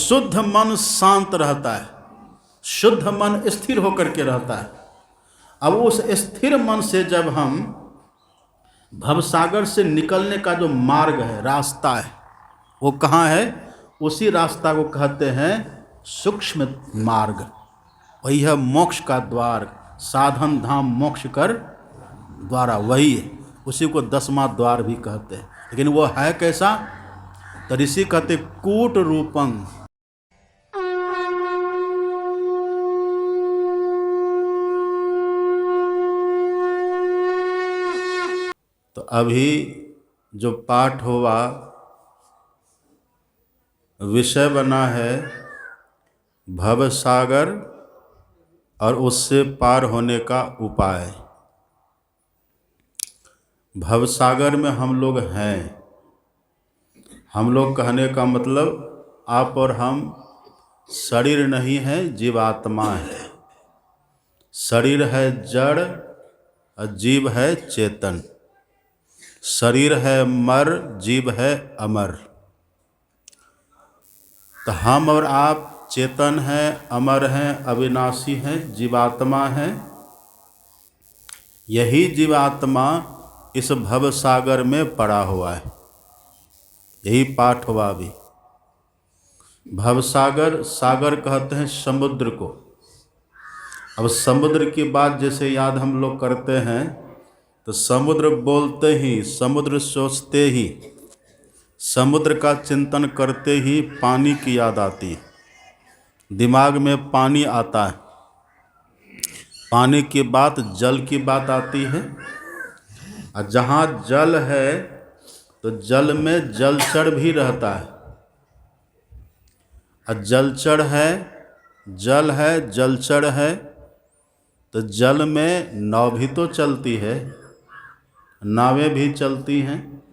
शुद्ध मन शांत रहता है, शुद्ध मन स्थिर होकर के रहता है। अब उस स्थिर मन से जब हम भवसागर से निकलने का जो मार्ग है, रास्ता है, वो कहाँ है? उसी रास्ता को कहते हैं सूक्ष्म मार्ग। वही है मोक्ष का द्वार, साधन धाम मोक्ष कर द्वारा, वही है। उसी को 10वां द्वार भी कहते हैं। लेकिन वो है कैसा? तो ऋषि कहते कूट रूपं। तो अभी जो पाठ हुआ, विषय बना है भवसागर और उससे पार होने का उपाय। भवसागर में हम लोग हैं। हम लोग कहने का मतलब आप और हम शरीर नहीं है, जीवात्मा है। शरीर है जड़ और जीव है चेतन। शरीर है मर, जीव है अमर। तो हम और आप चेतन हैं, अमर हैं, अविनाशी हैं, जीवात्मा हैं। यही जीवात्मा इस भव सागर में पड़ा हुआ है। यही पाठ हुआ अभी। भवसागर, सागर कहते हैं समुद्र को। अब समुद्र की बात जैसे याद हम लोग करते हैं तो समुद्र बोलते ही, समुद्र सोचते ही, समुद्र का चिंतन करते ही पानी की याद आती है। दिमाग में पानी आता है। पानी की बात, जल की बात आती है। और जहाँ जल है तो जल में जलचर भी रहता है। और जलचर है, जल है, जलचर है, तो जल में नाव भी तो चलती है, नावें भी चलती हैं।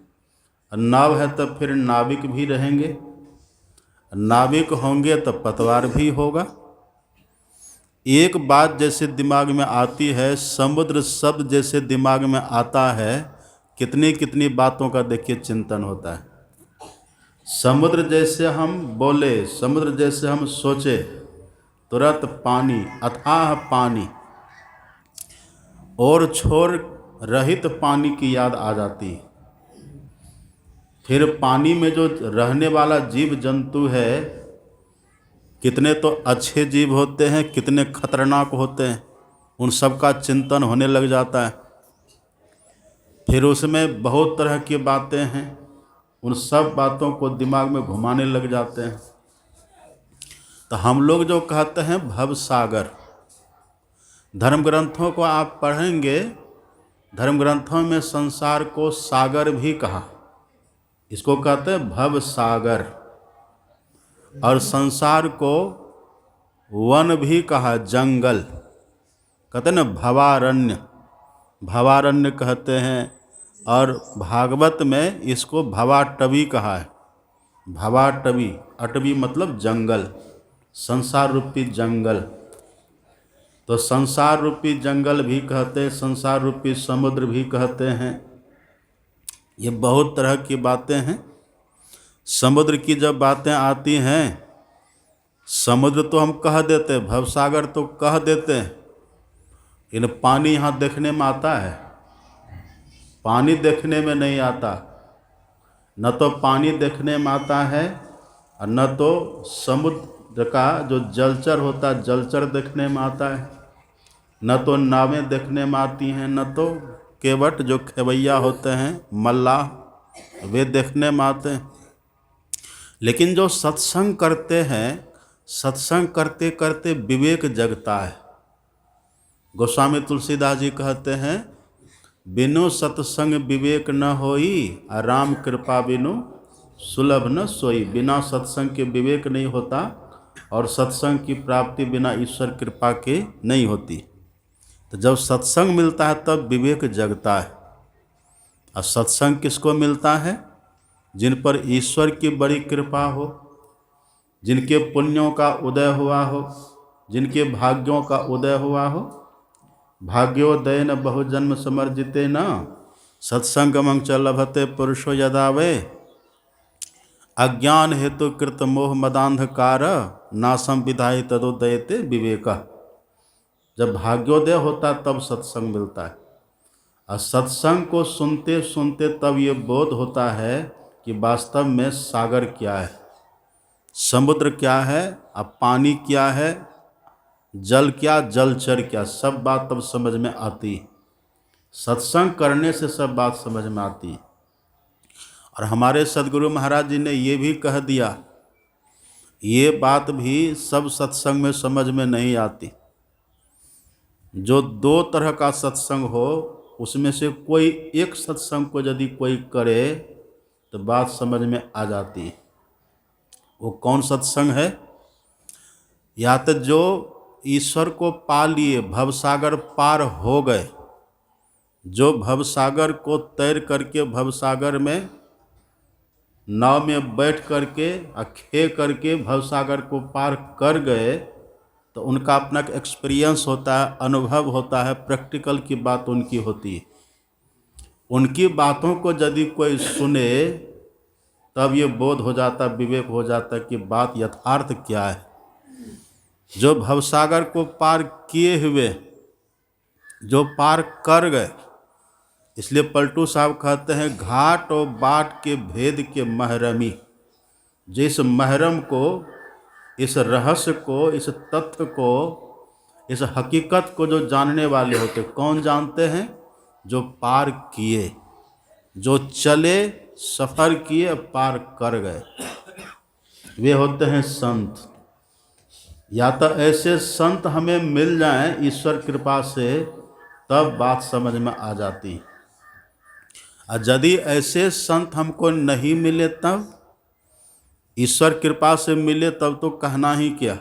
नाव है तो फिर नाविक भी रहेंगे, नाविक होंगे तो पतवार भी होगा। एक बात जैसे दिमाग में आती है, समुद्र शब्द जैसे दिमाग में आता है, कितनी कितनी बातों का देखिए चिंतन होता है। समुद्र जैसे हम बोले, समुद्र जैसे हम सोचे, तुरंत पानी, अथाह पानी, और छोर रहित पानी की याद आ जाती है। फिर पानी में जो रहने वाला जीव जंतु है, कितने तो अच्छे जीव होते हैं, कितने खतरनाक होते हैं, उन सब का चिंतन होने लग जाता है। फिर उसमें बहुत तरह की बातें हैं, उन सब बातों को दिमाग में घुमाने लग जाते हैं। तो हम लोग जो कहते हैं भवसागर, धर्म ग्रंथों को आप पढ़ेंगे, धर्म ग्रंथों में संसार को सागर भी कहा। इसको कहते हैं भवसागर। और संसार को वन भी कहा, जंगल कहते हैं ना, भवारण्य, भवारण्य कहते हैं। और भागवत में इसको भवाटवी कहा है। भवाटवी, अटवी मतलब जंगल, संसार रूपी जंगल। तो संसार रूपी जंगल भी कहते हैं, संसार रूपी समुद्र भी कहते हैं। ये बहुत तरह की बातें हैं। समुद्र की जब बातें आती हैं, समुद्र तो हम कह देते हैं, भवसागर तो कह देते हैं, लेकिन पानी यहाँ देखने में आता है? पानी देखने में नहीं आता। न तो पानी देखने में आता है और न तो समुद्र का जो जलचर होता है, जलचर देखने में आता है। न तो नावें देखने में आती हैं, न तो केवट जो खेवैया होते हैं, मल्लाह, वे देखने में आते हैं। लेकिन जो सत्संग करते हैं, सत्संग करते करते विवेक जगता है। गोस्वामी तुलसीदास जी कहते हैं, बिनु सत्संग विवेक न होई, राम कृपा बिनु सुलभ न सोई। बिना सत्संग के विवेक नहीं होता और सत्संग की प्राप्ति बिना ईश्वर कृपा के नहीं होती। तो जब सत्संग मिलता है तब विवेक जगता है। और सत्संग किसको मिलता है? जिन पर ईश्वर की बड़ी कृपा हो, जिनके पुण्यों का उदय हुआ हो, जिनके भाग्यों का उदय हुआ हो। भाग्योदय न बहुजन्म समर्जिते न, सत्संगमं च लभते पुरुषो यदा वे। अज्ञान हेतु कृत मोह मदांधकार नासम विधाय तदोदयते विवेक। जब भाग्योदय होता है तब सत्संग मिलता है, और सत्संग को सुनते सुनते तब ये बोध होता है कि वास्तव में सागर क्या है, समुद्र क्या है, अब पानी क्या है, जल क्या, जलचर क्या, सब बात तब समझ में आती है। सत्संग करने से सब बात समझ में आती है। और हमारे सदगुरु महाराज जी ने ये भी कह दिया, ये बात भी सब सत्संग में समझ में नहीं आती। जो दो तरह का सत्संग हो उसमें से कोई एक सत्संग को यदि कोई करे तो बात समझ में आ जाती है। वो कौन सत्संग है? या तो जो ईश्वर को पा लिए, भवसागर पार हो गए, जो भवसागर को तैर करके भवसागर में नाव में बैठ करके खे करके भवसागर को पार कर गए, तो उनका अपना एक्सपीरियंस होता है, अनुभव होता है, प्रैक्टिकल की बात उनकी होती है। उनकी बातों को यदि कोई सुने तब ये बोध हो जाता, विवेक हो जाता कि बात यथार्थ क्या है। जो भवसागर को पार किए हुए, जो पार कर गए, इसलिए पलटू साहब कहते हैं घाट और बाट के भेद के महरमी। जिस महरम को, इस रहस्य को, इस तथ्य को, इस हकीकत को जो जानने वाले होते, कौन जानते हैं? जो पार किए, जो चले, सफ़र किए, पार कर गए, वे होते हैं संत। या तो ऐसे संत हमें मिल जाएं ईश्वर कृपा से, तब बात समझ में आ जाती। और यदि ऐसे संत हमको नहीं मिले, तब ईश्वर कृपा से मिले तब तो कहना ही क्या।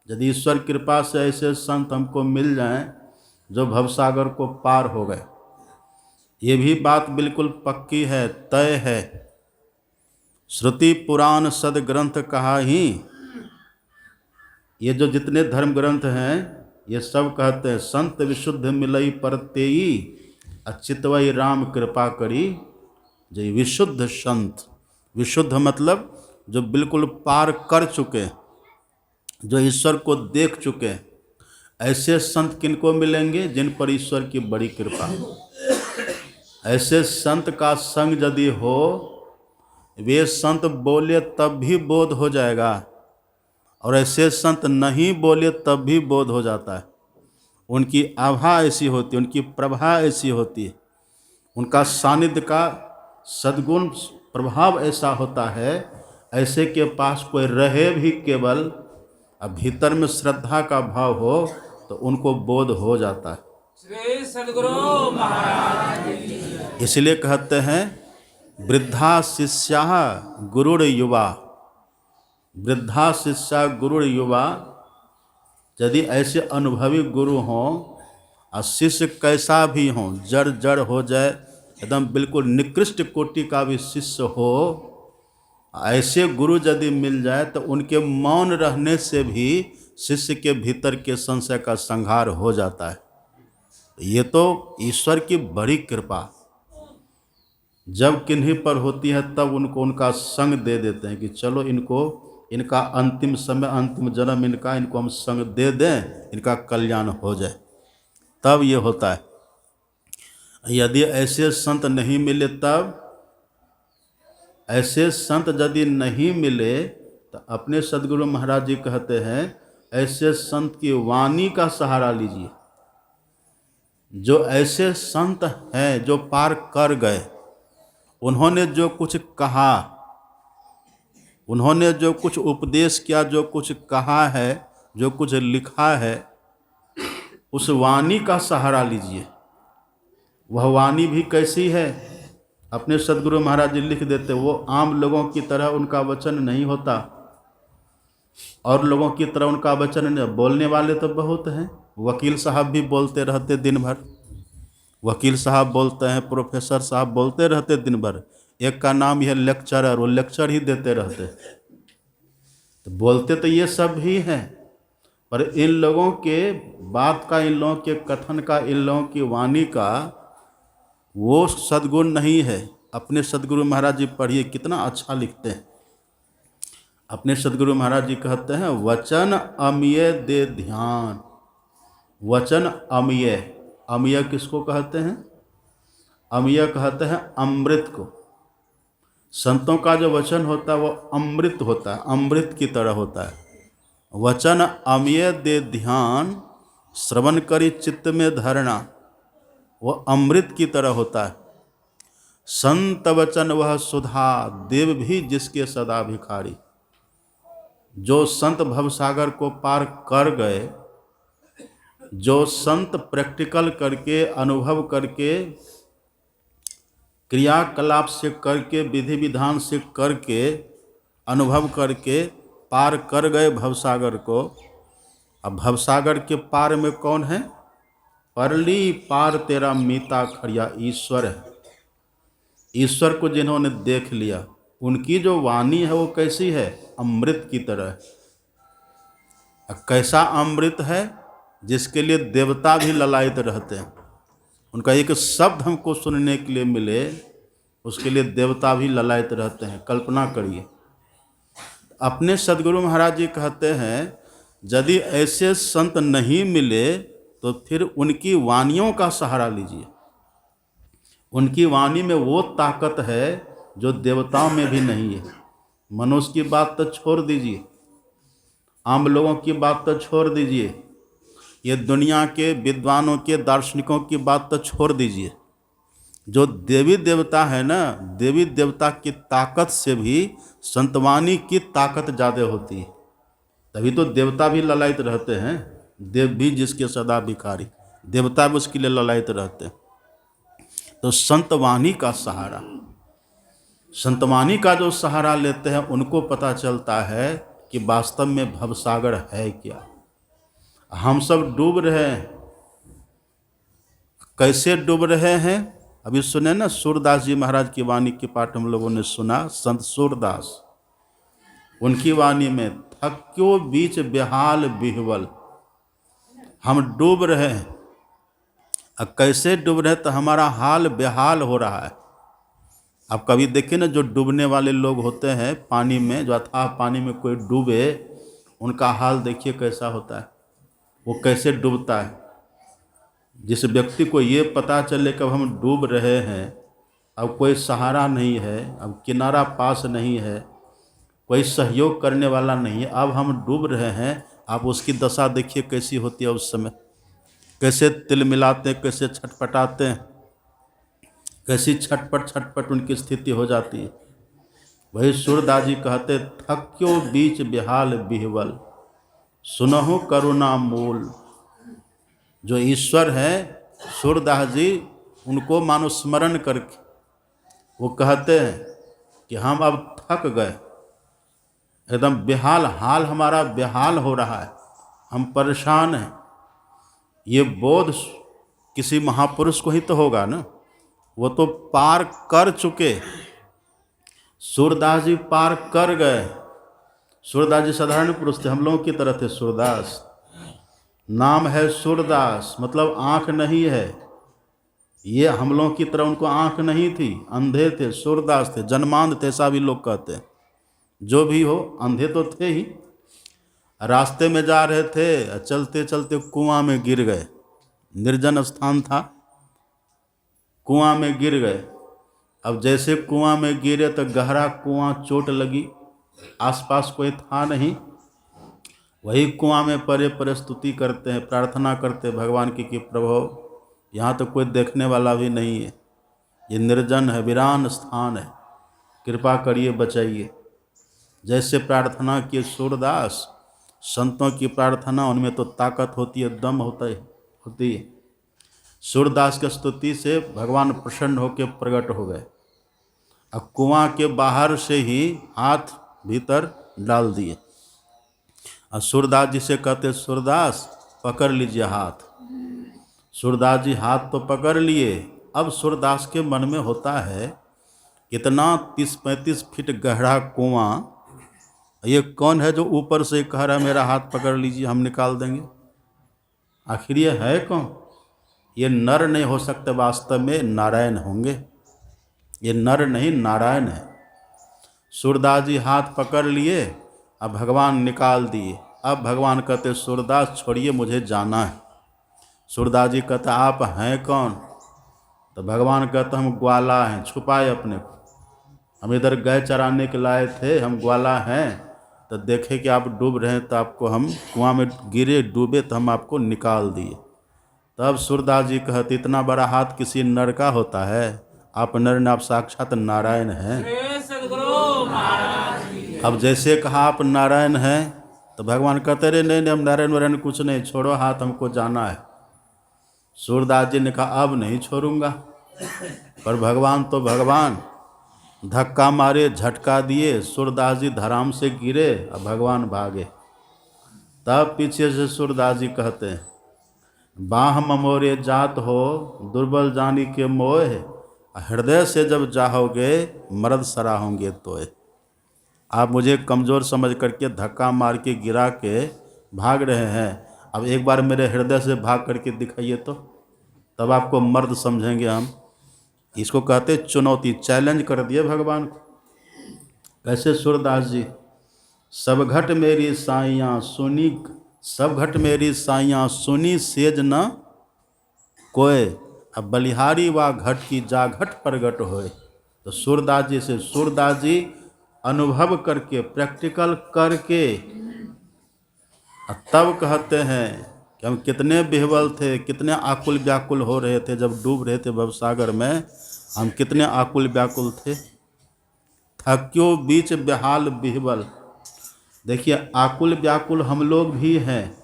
यदि ईश्वर कृपा से ऐसे संत हमको मिल जाएं जो भवसागर को पार हो गए, ये भी बात बिल्कुल पक्की है, तय है। श्रुति पुराण सदग्रंथ कहा ही, ये जो जितने धर्म ग्रंथ हैं ये सब कहते हैं संत विशुद्ध मिलई परतेई, अचितवई राम कृपा करी। जय विशुद्ध संत, विशुद्ध मतलब जो बिल्कुल पार कर चुके, जो ईश्वर को देख चुके। ऐसे संत किनको मिलेंगे? जिन पर ईश्वर की बड़ी कृपा। ऐसे संत का संग यदि हो, वे संत बोले तब भी बोध हो जाएगा, और ऐसे संत नहीं बोले तब भी बोध हो जाता है। उनकी आभा ऐसी होती है, उनकी प्रभा ऐसी होती है, उनका सानिध्य का सद्गुण प्रभाव ऐसा होता है। ऐसे के पास कोई रहे भी केवल, अब भीतर में श्रद्धा का भाव हो तो उनको बोध हो जाता है। श्री सद्गुरु महाराज। इसलिए कहते हैं वृद्धा शिष्या गुरुर युवा, वृद्धा शिष्या गुरुर युवा। यदि ऐसे अनुभवी गुरु हों और शिष्य कैसा भी हों, जड़ जड़ हो जाए, एकदम बिल्कुल निकृष्ट कोटि का भी शिष्य हो, ऐसे गुरु यदि मिल जाए तो उनके मौन रहने से भी शिष्य के भीतर के संशय का संहार हो जाता है। ये तो ईश्वर की बड़ी कृपा जब किन्हीं पर होती है, तब उनको उनका संग दे देते हैं कि चलो इनको, इनका अंतिम समय, अंतिम जन्म इनका, इनको हम संग दे दें, इनका कल्याण हो जाए, तब ये होता है। यदि ऐसे संत नहीं मिले, तब ऐसे संत यदि नहीं मिले तो अपने सदगुरु महाराज जी कहते हैं ऐसे संत की वाणी का सहारा लीजिए। जो ऐसे संत हैं जो पार कर गए, उन्होंने जो कुछ कहा, उन्होंने जो कुछ उपदेश किया, जो कुछ कहा है, जो कुछ लिखा है, उस वाणी का सहारा लीजिए। वह वाणी भी कैसी है? अपने सदगुरु महाराज जी लिख देते, वो आम लोगों की तरह उनका वचन नहीं होता, और लोगों की तरह उनका वचन नहीं। बोलने वाले तो बहुत हैं, वकील साहब भी बोलते रहते दिन भर, वकील साहब बोलते हैं, प्रोफेसर साहब बोलते रहते दिन भर। एक का नाम यह लेक्चरर, वो लेक्चर ही देते रहते। तो बोलते तो ये सब भी हैं, पर इन लोगों के बात का, इन लोगों के कथन का, इन लोगों की वाणी का वो सद्गुण नहीं है। अपने सदगुरु महाराज जी पढ़िए, कितना अच्छा लिखते हैं। अपने सदगुरु महाराज जी कहते हैं वचन अमिय दे ध्यान। वचन अमिय, अमिय किसको कहते हैं? अमिय कहते हैं अमृत को। संतों का जो वचन होता है वो अमृत होता है, अमृत की तरह होता है। वचन अमिय दे ध्यान, श्रवण करी चित्त में धरना, वो अमृत की तरह होता है। संत वचन वह सुधा, देव भी जिसके सदा भिखारी। जो संत भवसागर को पार कर गए, जो संत प्रैक्टिकल करके, अनुभव करके, क्रियाकलाप से करके, विधि विधान से करके, अनुभव करके पार कर गए भवसागर को। अब भवसागर के पार में कौन है? परली पार तेरा मीता खड़िया, ईश्वर है। ईश्वर को जिन्होंने देख लिया, उनकी जो वाणी है वो कैसी है? अमृत की तरह। कैसा अमृत है? जिसके लिए देवता भी ललायत रहते हैं। उनका एक शब्द हमको सुनने के लिए मिले, उसके लिए देवता भी ललायत रहते हैं। कल्पना करिए। अपने सदगुरु महाराज जी कहते हैं यदि ऐसे संत नहीं मिले तो फिर उनकी वाणियों का सहारा लीजिए। उनकी वाणी में वो ताकत है जो देवताओं में भी नहीं है। मनुष्य की बात तो छोड़ दीजिए, आम लोगों की बात तो छोड़ दीजिए, ये दुनिया के विद्वानों के दार्शनिकों की बात तो छोड़ दीजिए। जो देवी देवता है ना, देवी देवता की ताकत से भी संतवाणी की ताकत ज़्यादा होती है। तभी तो देवता भी ललायत रहते हैं। देव भी जिसके सदा भिखारी, देवता भी उसके लिए ललायत रहते हैं। तो संतवाणी का सहारा, संतवाणी का जो सहारा लेते हैं उनको पता चलता है कि वास्तव में भवसागर है क्या। हम सब डूब रहे हैं। कैसे डूब रहे हैं? अभी सुने ना, सूरदास जी महाराज की वाणी की पाठ हम लोगों ने सुना। संत सूरदास, उनकी वाणी में थक्यो बीच बेहाल बिहवल, हम डूब रहे हैं। अब कैसे डूब रहे हैं? तो हमारा हाल बेहाल हो रहा है। अब कभी देखिए ना, जो डूबने वाले लोग होते हैं पानी में, जो अथाह पानी में कोई डूबे, उनका हाल देखिए कैसा होता है, वो कैसे डूबता है। जिस व्यक्ति को ये पता चले कि अब हम डूब रहे हैं, अब कोई सहारा नहीं है, अब किनारा पास नहीं है, कोई सहयोग करने वाला नहीं है, अब हम डूब रहे हैं, आप उसकी दशा देखिए कैसी होती है उस समय। कैसे तिलमिलाते हैं, कैसे छटपटाते हैं, कैसी छटपट छटपट उनकी स्थिति हो जाती है। वही सूरदास जी कहते थक्यो बीच बेहाल बिहवल, सुनहु करुणा मूल। जो ईश्वर है, सूरदास जी उनको मानो स्मरण करके वो कहते हैं कि हम अब थक गए, एकदम बेहाल, हाल हमारा बेहाल हो रहा है, हम परेशान हैं। ये बोध किसी महापुरुष को ही तो होगा ना, वो तो पार कर चुके। सूरदास जी पार कर गए। सूरदास जी साधारण पुरुष थे, हम लोगों की तरह थे। सूरदास नाम है सूरदास, मतलब आँख नहीं है। ये हम लोगों की तरह उनको आँख नहीं थी, अंधे थे, सूरदास थे, जन्मांध थे, ऐसा भी लोग कहते हैं। जो भी हो, अंधे तो थे ही। रास्ते में जा रहे थे, चलते चलते कुआं में गिर गए। निर्जन स्थान था, कुआं में गिर गए। अब जैसे कुआं में गिरे तो गहरा कुआं, चोट लगी, आसपास कोई था नहीं। वही कुआं में परे परे स्तुति करते हैं, प्रार्थना करते हैं भगवान की कि प्रभु यहाँ तो कोई देखने वाला भी नहीं है, ये निर्जन है, वीरान स्थान है, कृपा करिए बचाइए। जैसे प्रार्थना किए सूरदास, संतों की प्रार्थना उनमें तो ताकत होती है, दम होती है। सूरदास की स्तुति से भगवान प्रसन्न होकर प्रकट हो गए। अब कुआं के बाहर से ही हाथ भीतर डाल दिए और सूरदास जी से कहते सूरदास पकड़ लीजिए हाथ। सूरदास जी हाथ तो पकड़ लिए। अब सूरदास के मन में होता है कितना 30-35 फीट गहरा कुआं, ये कौन है जो ऊपर से कह रहा है मेरा हाथ पकड़ लीजिए हम निकाल देंगे। आखिर ये है कौन? ये नर नहीं हो सकते, वास्तव में नारायण होंगे। ये नर नहीं नारायण है। सूरदास जी हाथ पकड़ लिए अब भगवान निकाल दिए। अब भगवान कहते सूरदास छोड़िए, मुझे जाना है। सूरदास जी कहते आप हैं कौन? तो भगवान कहते हम ग्वाला हैं। छुपाए अपने को, हम इधर गाय चराने के लाए थे, हम ग्वाला हैं। तो देखे कि आप डूब रहे हैं तो आपको हम कुआं में गिरे, डूबे तो हम आपको निकाल दिए। तब सूरदास जी कहते इतना बड़ा हाथ किसी नर का होता है? आप नर न, आप साक्षात नारायण हैं। अब जैसे कहा आप नारायण हैं, तो भगवान कहते रहे नहीं हम नारायण वारायण कुछ नहीं, छोड़ो हाथ, हमको जाना है। सूरदास जी ने कहा अब नहीं छोड़ूंगा। पर भगवान तो भगवान, धक्का मारे, झटका दिए, सूरदास जी धराम से गिरे और भगवान भागे। तब पीछे से सूरदास जी कहते हैं बाह ममोरे जात हो, दुर्बल जानी के मोह, हृदय से जब जाओगे मर्द सराहोंगे तोय। आप मुझे कमज़ोर समझ करके धक्का मार के गिरा के भाग रहे हैं, अब एक बार मेरे हृदय से भाग करके दिखाइए तो, तब आपको मर्द समझेंगे हम। इसको कहते चुनौती, चैलेंज कर दिए भगवान को। कैसे? सूरदास जी सब घट मेरी साइयाँ सुनी, सब घट मेरी साइयाँ सुनी, सेज न कोय, अब बलिहारी वा घट की जा घट प्रगट होए। तो सूरदास जी से, सूरदास जी अनुभव करके, प्रैक्टिकल करके तब कहते हैं कि हम कितने बिहवल थे, कितने आकुल व्याकुल हो रहे थे जब डूब रहे थे भवसागर में। हम कितने आकुल व्याकुल थे। थक्यो बीच बेहाल बिहवल। देखिए आकुल व्याकुल हम लोग भी हैं,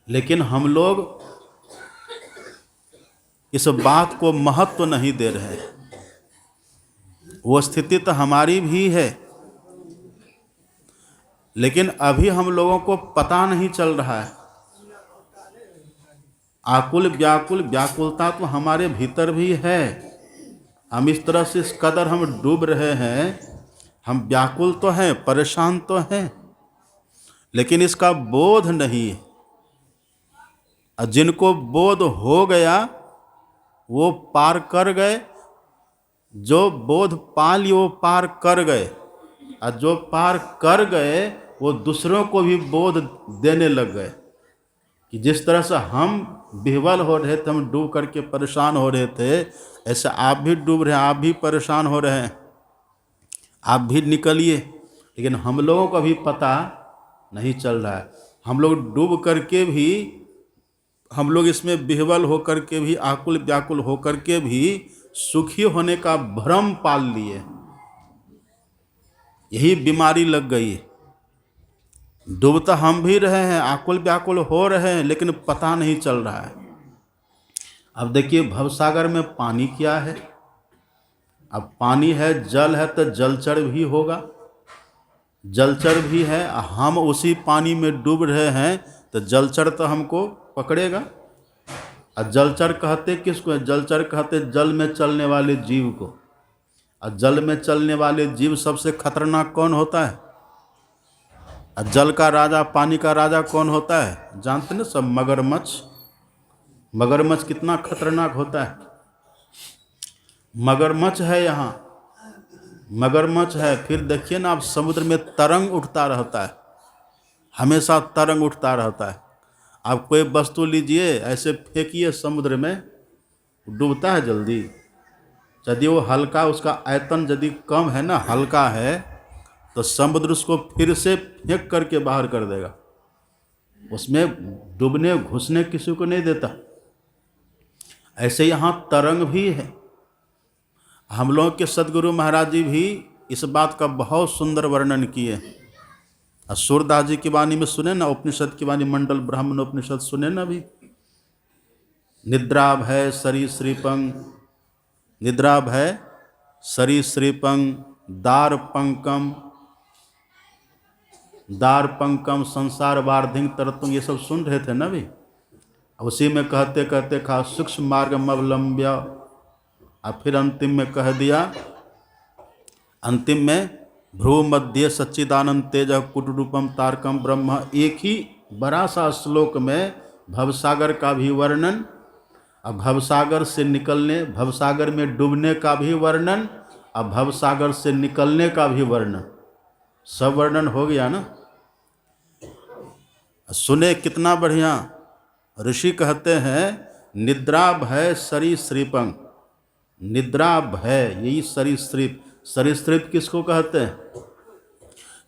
लेकिन हम लोग इस बात को महत्व नहीं दे रहे। वो स्थिति तो हमारी भी है, लेकिन अभी हम लोगों को पता नहीं चल रहा है। आकुल व्याकुल, व्याकुलता तो हमारे भीतर भी है। हम इस तरह से इस कदर हम डूब रहे हैं, हम व्याकुल तो हैं, परेशान तो हैं, लेकिन इसका बोध नहीं है। और जिनको बोध हो गया वो पार कर गए, जो बोध पा लिए वो पार कर गए, और जो पार कर गए वो दूसरों को भी बोध देने लग गए कि जिस तरह से हम विह्वल हो रहे थे, हम डूब करके परेशान हो रहे थे, ऐसे आप भी डूब रहे हैं, आप भी परेशान हो रहे हैं, आप भी निकलिए। लेकिन हम लोगों को भी पता नहीं चल रहा है। हम लोग डूब करके भी, हम लोग इसमें विह्वल होकर के भी, आकुल व्याकुल होकर के भी सुखी होने का भ्रम पाल लिए। यही बीमारी लग गई है। डूबता हम भी रहे हैं, आकुल व्याकुल हो रहे हैं, लेकिन पता नहीं चल रहा है। अब देखिए भवसागर में पानी क्या है? अब पानी है, जल है, तो जलचर भी होगा, जलचर भी है। हम उसी पानी में डूब रहे हैं तो जलचर तो हमको पकड़ेगा। और जलचर कहते किसको है? जलचर कहते जल में चलने वाले जीव को। और जल में चलने वाले जीव सबसे खतरनाक कौन होता है? और जल का राजा, पानी का राजा कौन होता है? जानते ना सब? मगरमच्छ। मगरमच्छ कितना खतरनाक होता है। मगरमच्छ है यहाँ, मगरमच्छ है। फिर देखिए ना आप, समुद्र में तरंग उठता रहता है, हमेशा तरंग उठता रहता है। आप कोई वस्तु लीजिए, ऐसे फेंकिए समुद्र में, डूबता है जल्दी। यदि वो हल्का, उसका आयतन यदि कम है ना, हल्का है, तो समुद्र उसको फिर से फेंक करके बाहर कर देगा। उसमें डूबने घुसने किसी को नहीं देता। ऐसे यहाँ तरंग भी है। हम लोग के सदगुरु महाराज जी भी इस बात का बहुत सुंदर वर्णन किए। और सूरदास जी की वाणी में सुने ना, उपनिषद की वाणी, मंडल ब्राह्मण उपनिषद सुने ना भी। निद्रा भय सरीसृपं, निद्रा भय सरीसृपं, दार पंकम, दार पंकम संसार वार्धिंग तरतुम, ये सब सुन रहे थे ना भी। उसी में कहते कहते कहा सूक्ष्म मार्ग अवलंब्य, और फिर अंतिम में कह दिया, अंतिम में भ्रू मध्य सच्चिदानंद तेज कुटरूपम तारकम ब्रह्म। एक ही बड़ा सा श्लोक में भवसागर का भी वर्णन, और भवसागर से निकलने, भवसागर में डूबने का भी वर्णन, और भवसागर से निकलने का भी वर्णन। सब वर्णन हो गया ना। सुने कितना बढ़िया। ऋषि कहते हैं निद्रा भय सरीसृपं। निद्रा भय यही सरीसृप। सरीसृप किसको कहते हैं?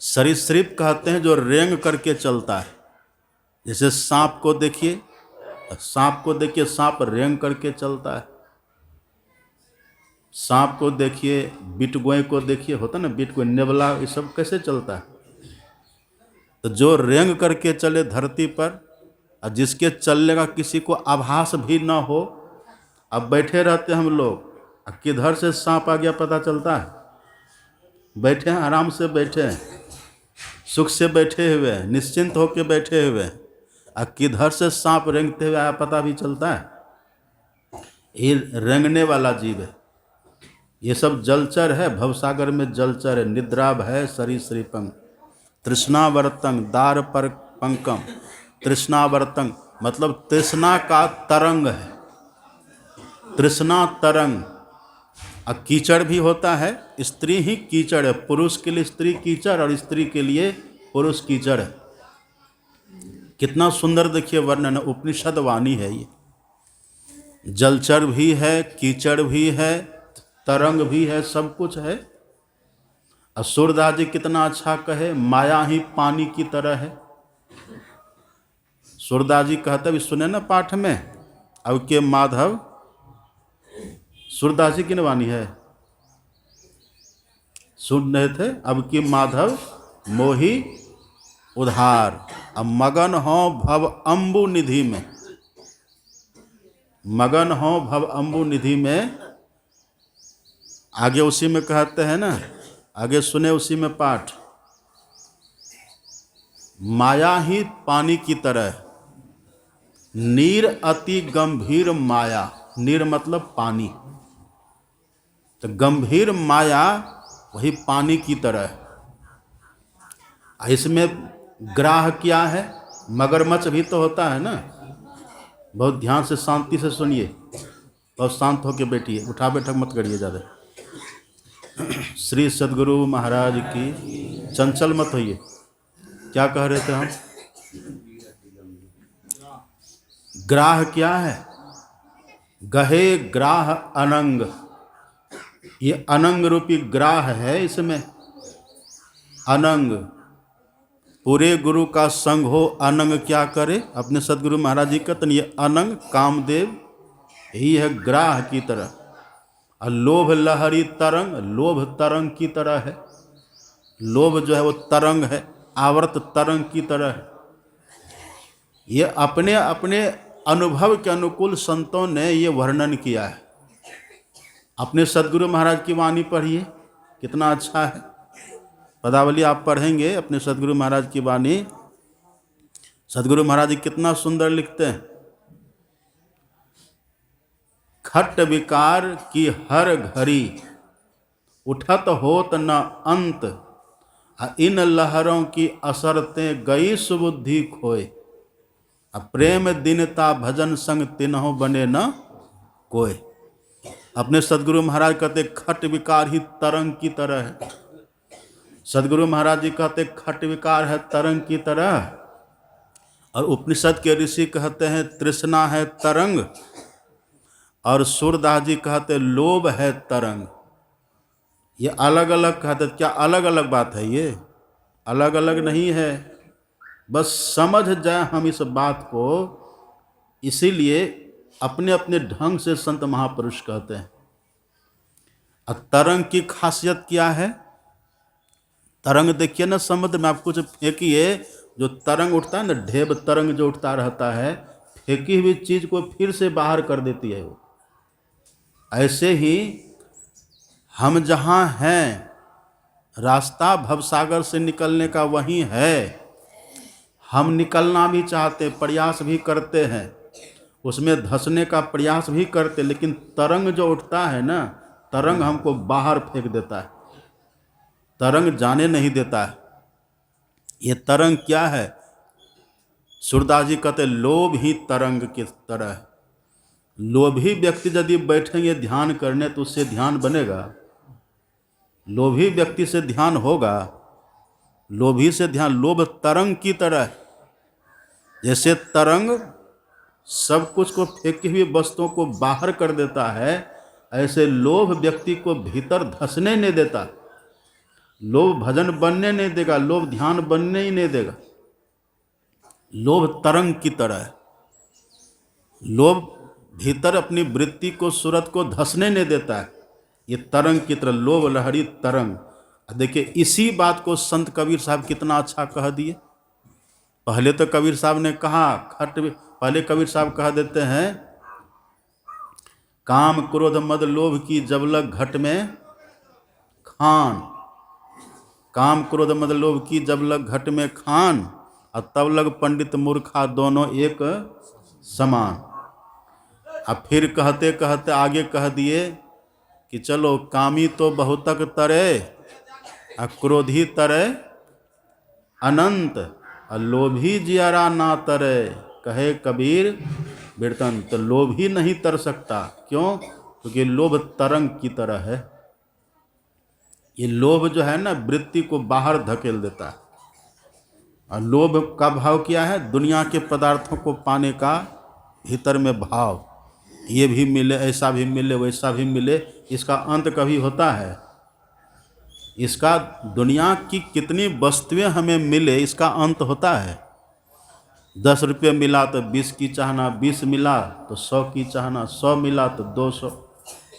सरीसृप कहते हैं जो रेंग करके चलता है। जैसे सांप को देखिए, सांप को देखिए, सांप रेंग करके चलता है। सांप को देखिए, बिटगोए को देखिए, होता ना बिटगोए, नेवला, ये सब कैसे चलता है? तो जो रेंग करके चले धरती पर, और जिसके चलने का किसी को आभास भी ना हो। अब बैठे रहते हम लोग, किधर से सांप आ गया पता चलता है? बैठे हैं, आराम से बैठे हैं, सुख से बैठे हुए हैं, निश्चिंत होकर बैठे हुए हैं, और किधर से सांप रेंगते हुए आया पता भी चलता है? ये रेंगने वाला जीव है। ये सब जलचर है, भवसागर में जलचर है। निद्रा भय सरीसृपं तृष्णावर्तं दार पर पंकम। तृष्णावर्तं मतलब तृष्णा का तरंग है, तृष्णा तरंग। अब कीचड़ भी होता है, स्त्री ही कीचड़ है। पुरुष के लिए स्त्री कीचड़ और स्त्री के लिए पुरुष कीचड़ है। कितना सुंदर देखिए वर्णन, उपनिषद वाणी है ये। जलचर भी है, कीचड़ भी है, तरंग भी है, सब कुछ है। और सूरदास जी कितना अच्छा कहे, माया ही पानी की तरह है। सूरदास जी कहते भी सुने ना पाठ में, अब के माधव। सूरदास जी की वाणी है, सुन रहे थे। अब की माधव मोही उधार, अब मगन हो भव अम्बु निधि में। मगन हो भव अम्बु निधि में। आगे उसी में कहते हैं ना, आगे सुने उसी में पाठ। माया ही पानी की तरह, नीर अति गंभीर माया। नीर मतलब पानी, तो गंभीर माया वही पानी की तरह है। इसमें ग्राह क्या है? मगरमच्छ भी तो होता है ना। बहुत ध्यान से शांति से सुनिए, बहुत शांत होकर बैठिए, उठा बैठक मत करिए ज़्यादा। श्री सद्गुरु महाराज की, चंचल मत होइए। क्या कह रहे थे हम? ग्राह क्या है? गहे ग्राह अनंग। ये अनंग रूपी ग्राह है। इसमें अनंग, पूरे गुरु का संग हो, अनंग क्या करे? अपने सदगुरु महाराज जी कहते हैं ये अनंग कामदेव ही है ग्राह की तरह। और लोभ लहरी तरंग, लोभ तरंग की तरह है। लोभ जो है वो तरंग है, आवर्त तरंग की तरह है। ये अपने अपने अनुभव के अनुकूल संतों ने ये वर्णन किया है। अपने सदगुरु महाराज की वाणी पढ़िए, कितना अच्छा है। पदावली आप पढ़ेंगे अपने सदगुरु महाराज की वाणी, सदगुरु महाराज जी कितना सुंदर लिखते हैं। खट विकार की हर घड़ी, उठत होत न अंत, इन लहरों की असरते गई सुबुद्धि खोए। प्रेम दीनता भजन संग तिन्हो बने न कोय। अपने सदगुरु महाराज कहते खट विकार ही तरंग की तरह है। सदगुरु महाराज जी कहते खट विकार है तरंग की तरह, और उपनिषद के ऋषि कहते हैं तृष्णा है तरंग, और सूरदास जी कहते लोभ है तरंग। ये अलग अलग कहते, क्या अलग अलग बात है? ये अलग अलग नहीं है, बस समझ जाए हम इस बात को। इसीलिए अपने अपने ढंग से संत महापुरुष कहते हैं। और तरंग की खासियत क्या है? तरंग देखिए ना समुद्र में, आप कुछ फेंकिए, जो तरंग उठता है ना, ढेब तरंग जो उठता रहता है, फेंकी हुई चीज को फिर से बाहर कर देती है वो। ऐसे ही हम जहाँ हैं, रास्ता भवसागर से निकलने का वहीं है। हम निकलना भी चाहते, प्रयास भी करते हैं, उसमें धंसने का प्रयास भी करते, लेकिन तरंग जो उठता है ना, तरंग हमको बाहर फेंक देता है, तरंग जाने नहीं देता है। ये तरंग क्या है? सूरदास जी कहते लोभ ही तरंग की तरह है। लोभी व्यक्ति यदि बैठेंगे ध्यान करने तो उससे ध्यान बनेगा। लोभी व्यक्ति से ध्यान होगा लोभी से ध्यान, लोभ तरंग की तरह, जैसे तरंग सब कुछ को फेंकी हुई वस्तुओं को बाहर कर देता है, ऐसे लोभ व्यक्ति को भीतर धंसने नहीं देता। लोभ भजन बनने नहीं देगा, लोभ ध्यान बनने ही नहीं देगा। लोभ तरंग की तरह है। लोभ भीतर अपनी वृत्ति को, सूरत को धंसने नहीं देता है। ये तरंग की तरह, लोभ लहरी तरंग। देखिए इसी बात को संत कबीर साहब कितना अच्छा कह दिए। पहले तो कबीर साहब ने कहा पहले कबीर साहब कह देते हैं, काम क्रोध मद लोभ की जब लग घट में खान। काम क्रोध मद लोभ की जब लग घट में खान, और तब लग पंडित मूर्खा दोनों एक समान। अब फिर कहते कहते आगे कह दिए कि चलो कामी तो बहुतक तरे, और क्रोधी तरे अनंत, और लोभी जियारा ना तरे। कहे कबीर बिरतन, तो लोभी नहीं तर सकता। क्यों? क्योंकि लोभ तरंग की तरह है। ये लोभ जो है ना, वृत्ति को बाहर धकेल देता है। और लोभ का भाव क्या है? दुनिया के पदार्थों को पाने का भीतर में भाव, ये भी मिले, ऐसा भी मिले, वैसा भी मिले। इसका अंत कभी होता है? इसका दुनिया की कितनी वस्तुएं हमें मिले, इसका अंत होता है? 10 रुपये मिला तो 20 की चाहना, 20 मिला तो 100 की चाहना, 100 मिला तो 200।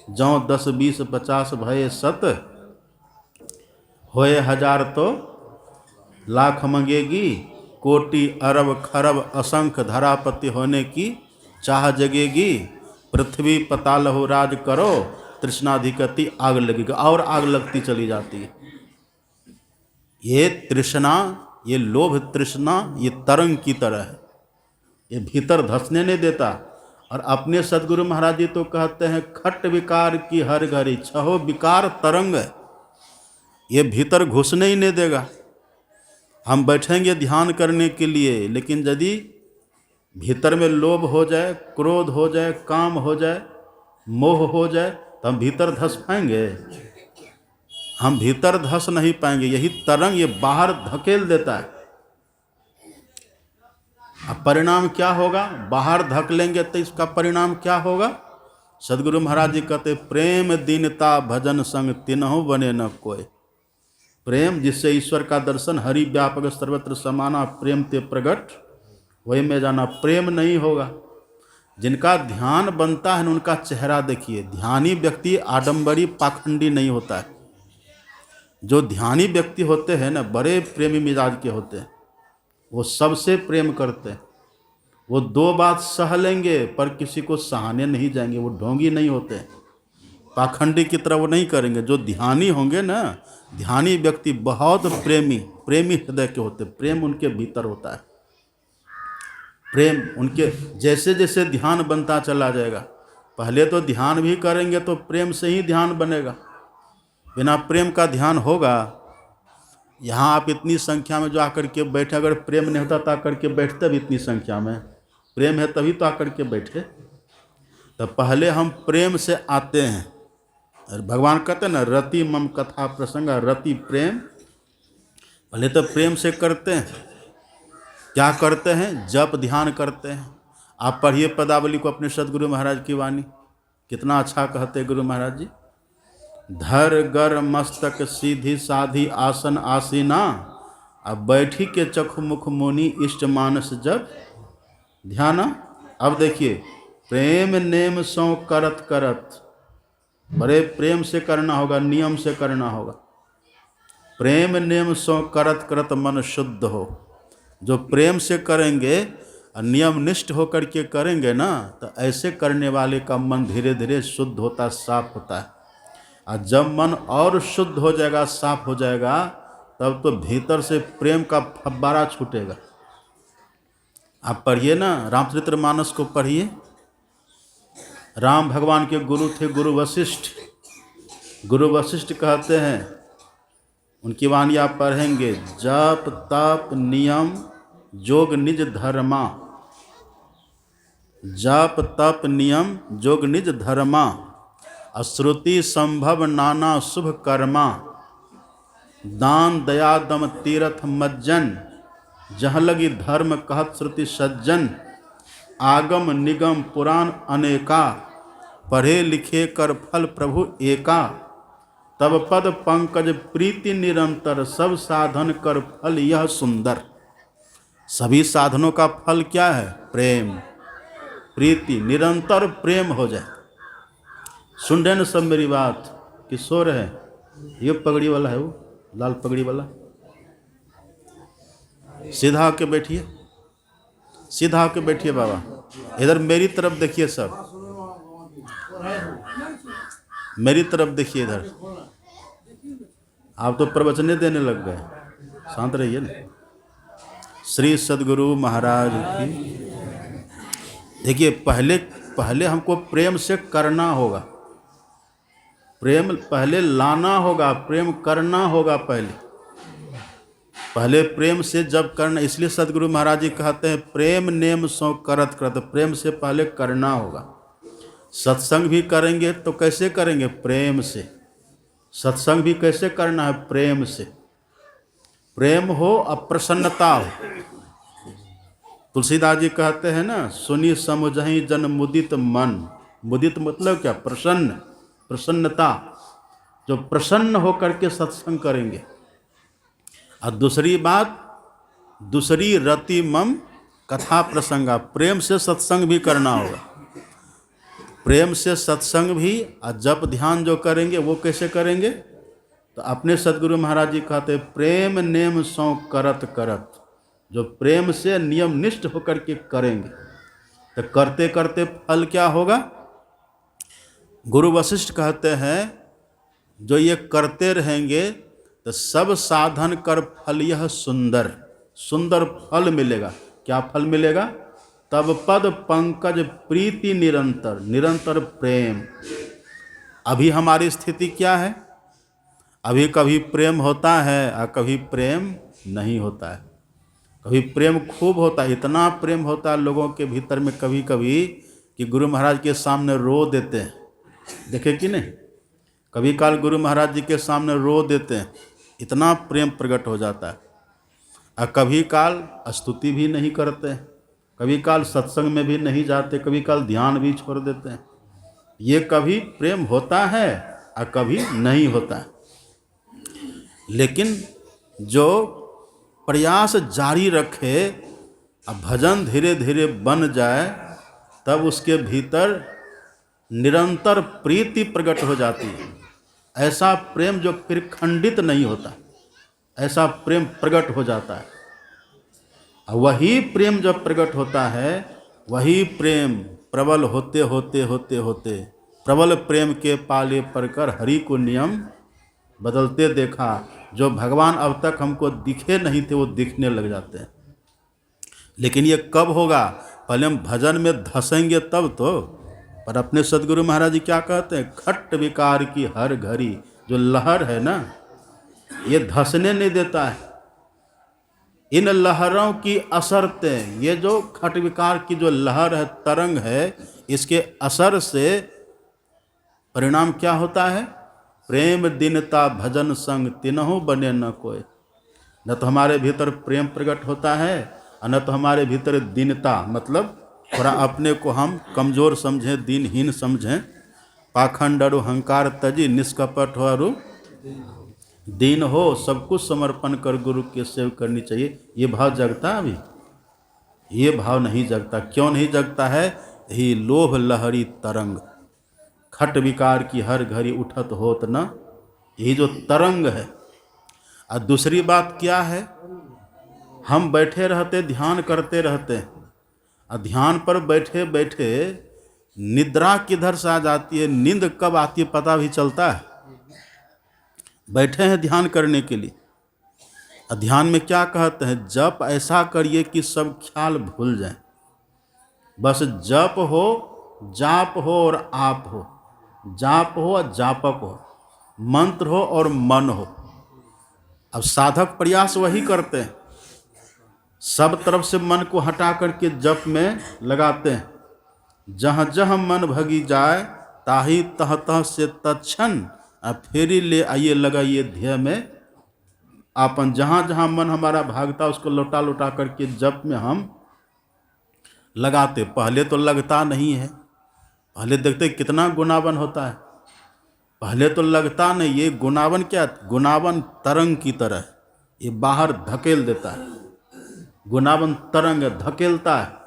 जौ 10 20 50 भये शत, होए हजार तो लाख मंगेगी। कोटि अरब खरब असंख्य धरापति होने की चाह जगेगी। पृथ्वी पताल हो राज करो, तृष्णाधिकति आग लगेगी। और आग लगती चली जाती है। ये तृष्णा, ये लोभ तृष्णा, ये तरंग की तरह है। ये भीतर धंसने नहीं देता। और अपने सदगुरु महाराज जी तो कहते हैं, खट विकार की हर घड़ी छहो विकार तरंग है। ये भीतर घुसने ही नहीं देगा। हम बैठेंगे ध्यान करने के लिए, लेकिन यदि भीतर में लोभ हो जाए, क्रोध हो जाए, काम हो जाए, मोह हो जाए, तो हम भीतर धंस पाएंगे? हम भीतर धंस नहीं पाएंगे। यही तरंग ये बाहर धकेल देता है। अब परिणाम क्या होगा? बाहर धकेलेंगे तो इसका परिणाम क्या होगा? सदगुरु महाराज जी कहते, प्रेम दीनता भजन संग तिनहु बने न कोई। प्रेम जिससे ईश्वर का दर्शन, हरि व्यापक सर्वत्र समाना, प्रेम ते प्रगट वही में जाना। प्रेम नहीं होगा। जिनका ध्यान बनता है उनका चेहरा देखिए। ध्यानी व्यक्ति आडंबरी पाखंडी नहीं होता है। जो ध्यानी व्यक्ति होते हैं ना, बड़े प्रेमी मिजाज के होते हैं। वो सबसे प्रेम करते हैं। वो 2 बात सह लेंगे पर किसी को सहाने नहीं जाएंगे। वो ढोंगी नहीं होते, पाखंडी की तरह वो नहीं करेंगे। जो ध्यानी होंगे ना, ध्यानी व्यक्ति बहुत प्रेमी हृदय के होते। प्रेम उनके भीतर होता है। प्रेम उनके, जैसे जैसे ध्यान बनता चला जाएगा। पहले तो ध्यान भी करेंगे तो प्रेम से ही ध्यान बनेगा। बिना प्रेम का ध्यान होगा? यहाँ आप इतनी संख्या में जो आकर के बैठे, अगर प्रेम नहीं होता तो आकर के बैठते भी इतनी संख्या में? प्रेम है तभी तो आकर के बैठे। तो पहले हम प्रेम से आते हैं। और भगवान कहते हैं ना, रति मम कथा प्रसंग, रति प्रेम। पहले तो प्रेम से करते हैं। क्या करते हैं? जप ध्यान करते हैं। आप पढ़िए पदावली को, अपने सदगुरु महाराज की वाणी, कितना अच्छा कहते गुरु महाराज जी। धर गर मस्तक सीधी साधी आसन आसीना, अब बैठी के चखु मुख मुनि इष्ट मानस जब ध्याना। अब देखिए, प्रेम नेम सो करत करत, बड़े प्रेम से करना होगा, नियम से करना होगा। प्रेम नेम सो करत करत मन शुद्ध हो। जो प्रेम से करेंगे और नियम निष्ठ होकर के करेंगे ना, तो ऐसे करने वाले का मन धीरे धीरे शुद्ध होता, साफ होता है। और जब मन और शुद्ध हो जाएगा, साफ हो जाएगा, तब तो भीतर से प्रेम का फव्वारा छूटेगा। आप पढ़िए ना, रामचरितमानस को पढ़िए। राम भगवान के गुरु थे गुरु वशिष्ठ। गुरु वशिष्ठ कहते हैं, उनकी वाणी आप पढ़ेंगे, जप तप नियम जोग निज धर्मा। जप तप नियम जोग निज धर्मा, श्रुति संभव नाना शुभ कर्मा। दान दया दम तीरथ मज्जन, जह लगी धर्म कहत श्रुति सज्जन। आगम निगम पुराण अनेका, पढ़े लिखे कर फल प्रभु एका। तब पद पंकज प्रीति निरंतर, सब साधन कर फल यह सुंदर। सभी साधनों का फल क्या है? प्रेम, प्रीति, निरंतर प्रेम हो जाए। सुन रहे ना सब मेरी बात? किशोर है ये पगड़ी वाला है, वो लाल पगड़ी वाला, सीधा होके बैठिए, सीधा होके बैठिए बाबा। इधर मेरी तरफ देखिए, सब मेरी तरफ देखिए इधर। आप तो प्रवचने देने लग गए, शांत रहिए ना। श्री सद्गुरु महाराज की। देखिए पहले हमको प्रेम से करना होगा, प्रेम पहले लाना होगा, प्रेम करना होगा। पहले प्रेम से जब करना, इसलिए सद्गुरु महाराज जी कहते हैं प्रेम नेम सो करत करत। प्रेम से पहले करना होगा। सत्संग भी करेंगे तो कैसे करेंगे? प्रेम से। सत्संग भी कैसे करना है? प्रेम से। प्रेम हो और प्रसन्नता हो। तुलसीदास जी कहते हैं ना, सुनी समुझहि जन मुदित मन। मुदित मतलब क्या? प्रसन्न, प्रसन्नता। जो प्रसन्न होकर के सत्संग करेंगे। और दूसरी बात, दूसरी रति मम कथा प्रसंगा। प्रेम से सत्संग भी करना होगा, प्रेम से सत्संग भी। और जप ध्यान जो करेंगे वो कैसे करेंगे? तो अपने सद्गुरु महाराज जी कहते प्रेम नेम सौ करत करत। जो प्रेम से नियम निष्ठ होकर के करेंगे तो करते करते फल क्या होगा? गुरु वशिष्ठ कहते हैं जो ये करते रहेंगे तो सब साधन कर फल यह सुंदर। सुंदर फल मिलेगा। क्या फल मिलेगा? तब पद पंकज प्रीति निरंतर, निरंतर प्रेम। अभी हमारी स्थिति क्या है? अभी कभी प्रेम होता है और कभी प्रेम नहीं होता है। कभी प्रेम खूब होता है, इतना प्रेम होता है लोगों के भीतर में कभी कभी कि गुरु महाराज के सामने रो देते हैं। देखे कि नहीं? कभी काल गुरु महाराज जी के सामने रो देते हैं, इतना प्रेम प्रकट हो जाता है। और कभी काल स्तुति भी नहीं करते हैं, कभी काल सत्संग में भी नहीं जाते, कभी काल ध्यान भी छोड़ देते हैं। ये कभी प्रेम होता है और कभी नहीं होता है। लेकिन जो प्रयास जारी रखे और भजन धीरे धीरे बन जाए, तब उसके भीतर निरंतर प्रीति प्रकट हो जाती है। ऐसा प्रेम जो फिर खंडित नहीं होता, ऐसा प्रेम प्रकट हो जाता है। वही प्रेम जब प्रकट होता है, वही प्रेम प्रबल होते होते होते होते प्रबल प्रेम के पाले पड़कर हरि को नियम बदलते देखा। जो भगवान अब तक हमको दिखे नहीं थे वो दिखने लग जाते हैं। लेकिन ये कब होगा? पहले हम भजन में धसेंगे तब तो। पर अपने सद्गुरु महाराज जी क्या कहते हैं? खट्ट विकार की हर घड़ी जो लहर है ना, ये धसने नहीं देता है। इन लहरों की असरते, ये जो खट विकार की जो लहर है, तरंग है, इसके असर से परिणाम क्या होता है? प्रेम दीनता भजन संग तिनहु बने न कोई। न तो हमारे भीतर प्रेम प्रकट होता है और न तो हमारे भीतर दीनता, मतलब थोड़ा अपने को हम कमज़ोर समझें, दीनहीन समझें। पाखंड अरु अहंकार तजी, निष्कपट हो अरु दीन हो, सब कुछ समर्पण कर गुरु की सेवा करनी चाहिए। ये भाव जगता है? अभी ये भाव नहीं जगता। क्यों नहीं जगता है? यही लोभ लहरी तरंग, खट विकार की हर घड़ी उठत होत न, यही जो तरंग है। और दूसरी बात क्या है? हम बैठे रहते, ध्यान करते रहते हैं, और ध्यान पर बैठे बैठे निद्रा किधर से आ जाती है, नींद कब आती है पता भी चलता है। बैठे हैं ध्यान करने के लिए, और ध्यान में क्या कहते हैं? जप ऐसा करिए कि सब ख्याल भूल जाएं। बस जप हो, जाप हो और आप हो, जाप हो और जापक हो, मंत्र हो और मन हो। अब साधक प्रयास वही करते हैं, सब तरफ से मन को हटा करके जप में लगाते हैं। जहाँ जहाँ मन भगी जाए, ताही तह तह से तत्क्षण फेरी ले आइए लगाइए ध्येय में आपन जहाँ जहाँ मन हमारा भागता उसको लौटा लौटा करके जप में हम लगाते। पहले तो लगता नहीं है, पहले देखते कितना गुनावन होता है, पहले तो लगता नहीं। ये गुनावन क्या, गुनावन तरंग की तरह ये बाहर धकेल देता है, गुनावन तरंग धकेलता है।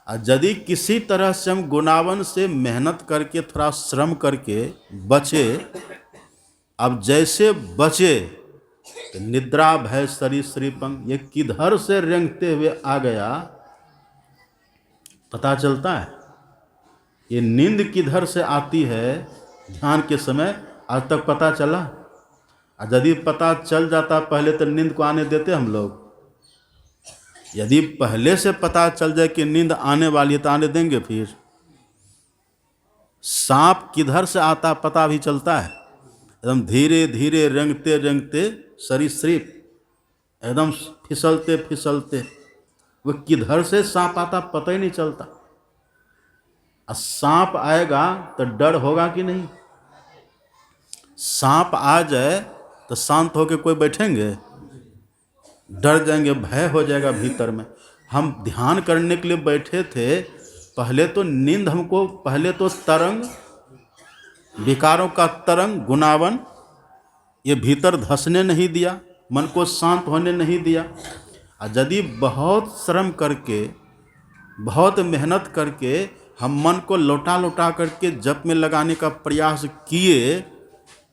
और यदि किसी तरह से हम गुनावन से मेहनत करके थोड़ा श्रम करके बचे, अब जैसे बचे तो निद्रा भय सरीसृपं, ये किधर से रेंगते हुए आ गया पता चलता है। ये नींद किधर से आती है ध्यान के समय आज तक पता चला? और यदि पता चल जाता पहले तो नींद को आने देते हम लोग? यदि पहले से पता चल जाए कि नींद आने वाली है तो आने देंगे? फिर सांप किधर से आता पता भी चलता है? एकदम धीरे धीरे रेंगते रेंगते सरीसृप, एकदम फिसलते फिसलते, वो किधर से सांप आता पता ही नहीं चलता। और सांप आएगा तो डर होगा कि नहीं? सांप आ जाए तो शांत होकर कोई बैठेंगे? डर जाएंगे, भय हो जाएगा भीतर में। हम ध्यान करने के लिए बैठे थे, पहले तो नींद हमको, पहले तो तरंग, विकारों का तरंग गुनावन ये भीतर धंसने नहीं दिया, मन को शांत होने नहीं दिया। और यदि बहुत श्रम करके, बहुत मेहनत करके हम मन को लौटा लौटा करके जप में लगाने का प्रयास किए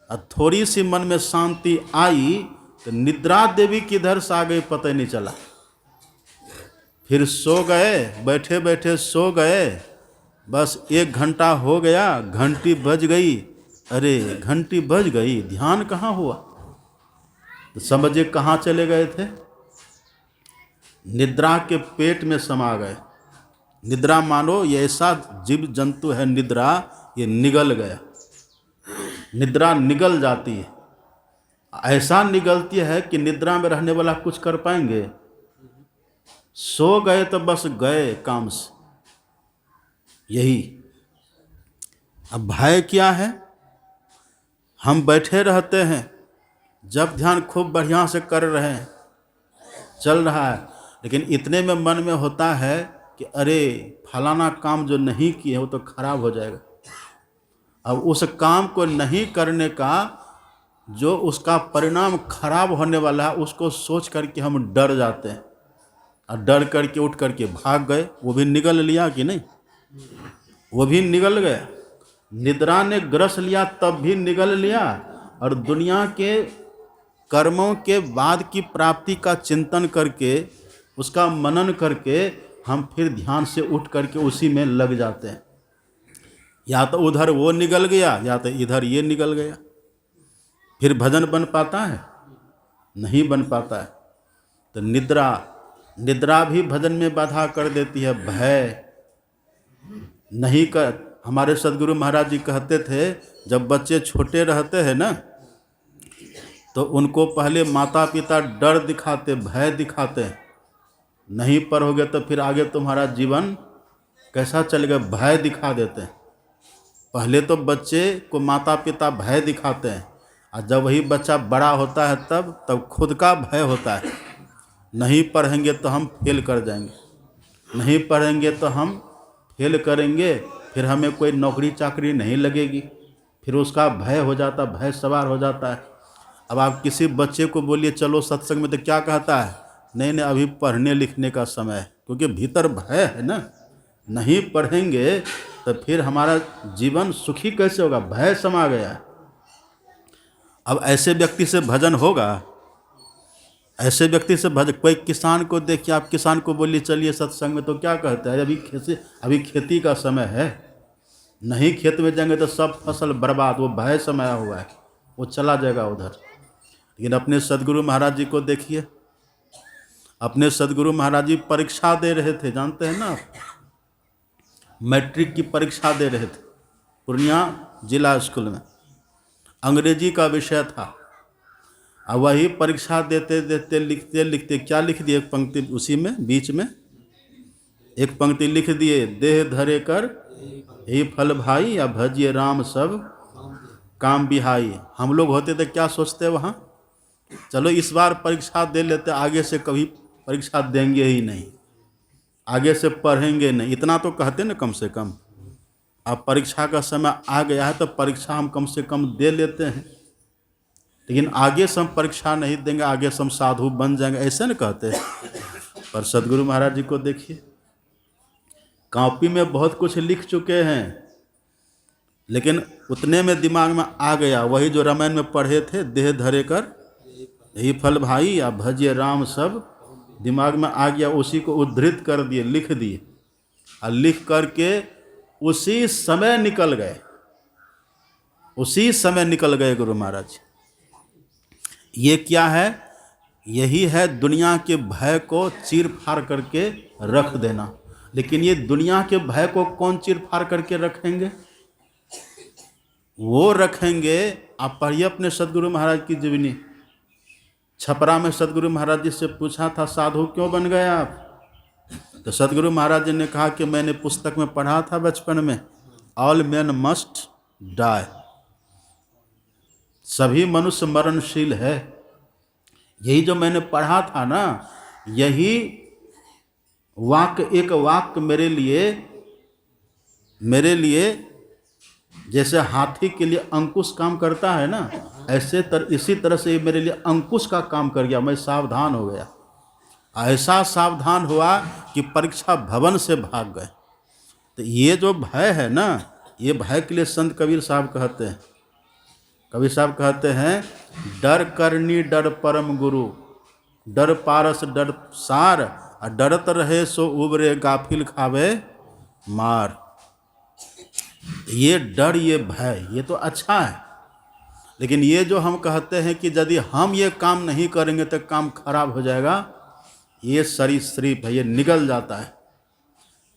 और थोड़ी सी मन में शांति आई तो निद्रा देवी किधर से आ गई पता ही नहीं चला। फिर सो गए, बैठे बैठे सो गए, बस 1 घंटा हो गया, घंटी बज गई। अरे घंटी बज गई, ध्यान कहाँ हुआ? तो समझिए कहाँ चले गए थे? निद्रा के पेट में समा गए। निद्रा मानो ये ऐसा जीव जंतु है, निद्रा ये निगल गया, निद्रा निगल जाती है। ऐसा निगलती है कि निद्रा में रहने वाला कुछ कर पाएंगे? सो गए तो बस गए काम से, यही। अब भय क्या है? हम बैठे रहते हैं, जब ध्यान खूब बढ़िया से कर रहे हैं, चल रहा है, लेकिन इतने में मन में होता है कि अरे फलाना काम जो नहीं किए वो तो खराब हो जाएगा। अब उस काम को नहीं करने का जो उसका परिणाम खराब होने वाला है उसको सोच करके हम डर जाते हैं, और डर करके उठ करके भाग गए। वो भी निगल लिया कि नहीं? वो भी निगल गया। निद्रा ने ग्रस लिया तब भी निगल लिया। और दुनिया के कर्मों के बाद की प्राप्ति का चिंतन करके, उसका मनन करके हम फिर ध्यान से उठ करके उसी में लग जाते हैं। या तो उधर वो निगल गया या तो इधर ये निगल गया। फिर भजन बन पाता है? नहीं बन पाता है। तो निद्रा भी भजन में बाधा कर देती है। भय नहीं कर, हमारे सदगुरु महाराज जी कहते थे जब बच्चे छोटे रहते हैं ना तो उनको पहले माता पिता डर दिखाते, भय दिखाते हैं, नहीं पढ़ोगे तो फिर आगे तुम्हारा जीवन कैसा चलेगा, भय दिखा देते हैं। पहले तो बच्चे को माता पिता भय दिखाते हैं, और जब वही बच्चा बड़ा होता है तब खुद का भय होता है। नहीं पढ़ेंगे तो हम फेल कर जाएंगे, नहीं पढ़ेंगे तो हम फेल करेंगे, फिर हमें कोई नौकरी चाकरी नहीं लगेगी। फिर उसका भय हो जाता, भय सवार हो जाता है। अब आप किसी बच्चे को बोलिए चलो सत्संग में, तो क्या कहता है? नहीं अभी पढ़ने लिखने का समय है, क्योंकि भीतर भय है ना। नहीं पढ़ेंगे तो फिर हमारा जीवन सुखी कैसे होगा? भय समा गया है। अब ऐसे व्यक्ति से भजन होगा? ऐसे व्यक्ति से भजन, कोई किसान को देखिए, आप किसान को बोलिए चलिए सत्संग में, तो क्या कहता है? अभी खेती का समय है, नहीं खेत में जाएंगे तो सब फसल बर्बाद। वो भय समाया हुआ है, वो चला जाएगा उधर। लेकिन अपने सदगुरु महाराज जी को देखिए, अपने सदगुरु महाराज जी परीक्षा दे रहे थे, जानते हैं ना, मैट्रिक की परीक्षा दे रहे थे पूर्णिया जिला स्कूल में। अंग्रेजी का विषय था, और वही परीक्षा देते देते लिखते लिखते क्या लिख दिए? एक पंक्ति उसी में बीच में एक पंक्ति लिख दिए, देह धरे कर ही फल भाई, या भजिए राम सब काम बिहाई। हम लोग होते तो क्या सोचते वहाँ? चलो इस बार परीक्षा दे लेते, आगे से कभी परीक्षा देंगे ही नहीं, आगे से पढ़ेंगे नहीं, इतना तो कहते ना कम से कम। अब परीक्षा का समय आ गया है तो परीक्षा हम कम से कम दे लेते हैं, लेकिन आगे से हम परीक्षा नहीं देंगे, आगे से हम साधु बन जाएंगे, ऐसे न कहते हैं। पर सदगुरु महाराज जी को देखिए, कॉपी में बहुत कुछ लिख चुके हैं, लेकिन उतने में दिमाग में आ गया, वही जो रामायण में पढ़े थे, देह धरे कर यही फल भाई या भजिए राम, सब दिमाग में आ गया, उसी को उद्धृत कर दिए, लिख दिए, और लिख करके उसी समय निकल गए, उसी समय निकल गए गुरु महाराज। ये क्या है? यही है दुनिया के भय को चीर फाड़ करके रख देना। लेकिन ये दुनिया के भय को कौन चीर फाड़ करके रखेंगे? वो रखेंगे, आप पढ़िए अपने सदगुरु महाराज की जीवनी। छपरा में सदगुरु महाराज जी से पूछा था, साधु क्यों बन गए आप? तो सदगुरु महाराज जी ने कहा कि मैंने पुस्तक में पढ़ा था बचपन में, ऑल मैन मस्ट डाई, सभी मनुष्य मरणशील है। यही जो मैंने पढ़ा था ना, यही वाक्य, एक वाक्य मेरे लिए जैसे हाथी के लिए अंकुश काम करता है ना, इसी तरह से मेरे लिए अंकुश का काम कर गया। मैं सावधान हो गया, ऐसा सावधान हुआ कि परीक्षा भवन से भाग गए। तो ये जो भय है ना, ये भय के लिए संत कबीर साहब कहते हैं, कबीर साहब कहते हैं, डर करनी डर परम गुरु, डर पारस डर सार, और डरत रहे सो उबरे गाफिल खावे मार। ये डर, ये भय, ये तो अच्छा है, लेकिन ये जो हम कहते हैं कि यदि हम ये काम नहीं करेंगे तो काम खराब हो जाएगा, ये सरीसृप है, ये निगल जाता है।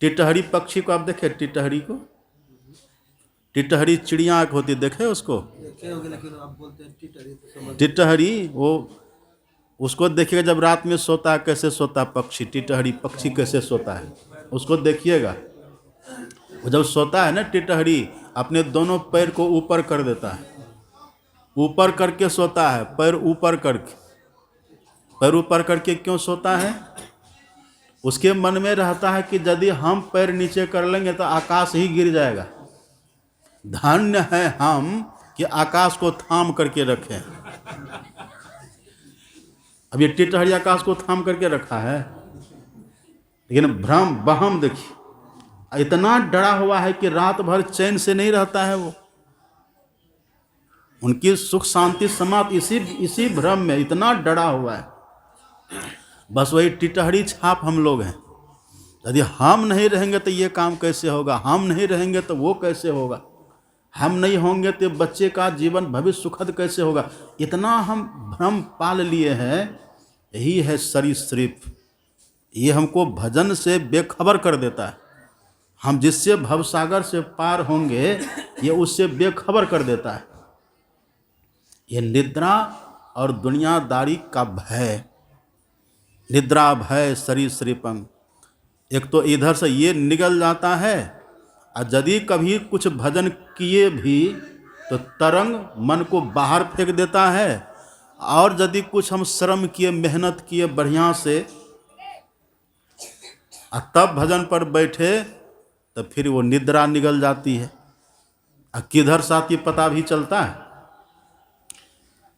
टिटहरी पक्षी को आप देखे, टिटहरी को, टिटहरी चिड़िया एक होती, देखे उसको? टिटहरी, वो उसको देखिएगा जब रात में सोता है, कैसे सोता है पक्षी, टिटहरी पक्षी कैसे सोता है, उसको देखिएगा। वो जब सोता है ना टिटहरी, अपने दोनों पैर को ऊपर कर देता है, ऊपर करके सोता है, पैर ऊपर करके। पैर ऊपर करके क्यों सोता है? उसके मन में रहता है कि यदि हम पैर नीचे कर लेंगे तो आकाश ही गिर जाएगा। धन्य है हम कि आकाश को थाम करके रखें। अब ये टिटहरी आकाश को थाम करके रखा है, लेकिन भ्रम बहम देखिए, इतना डरा हुआ है कि रात भर चैन से नहीं रहता है। वो, उनकी सुख शांति समाप्त इसी भ्रम में, इतना डरा हुआ है। बस वही टिटहरी छाप हम लोग हैं। यदि हम नहीं रहेंगे तो ये काम कैसे होगा, हम नहीं रहेंगे तो वो कैसे होगा, हम नहीं होंगे तो बच्चे का जीवन भविष्य सुखद कैसे होगा, इतना हम भ्रम पाल लिए हैं। यही है सरीसृप, ये हमको भजन से बेखबर कर देता है। हम जिससे भवसागर से पार होंगे, ये उससे बेखबर कर देता है। ये निद्रा और दुनियादारी का भय, निद्रा भय सरीसृपं। एक तो इधर से ये निकल जाता है, और यदि कभी कुछ भजन किए भी तो तरंग मन को बाहर फेंक देता है, और यदि कुछ हम श्रम किए, मेहनत किए बढ़िया से, और तब भजन पर बैठे तो फिर वो निद्रा निकल जाती है, और किधर साथी पता भी चलता है।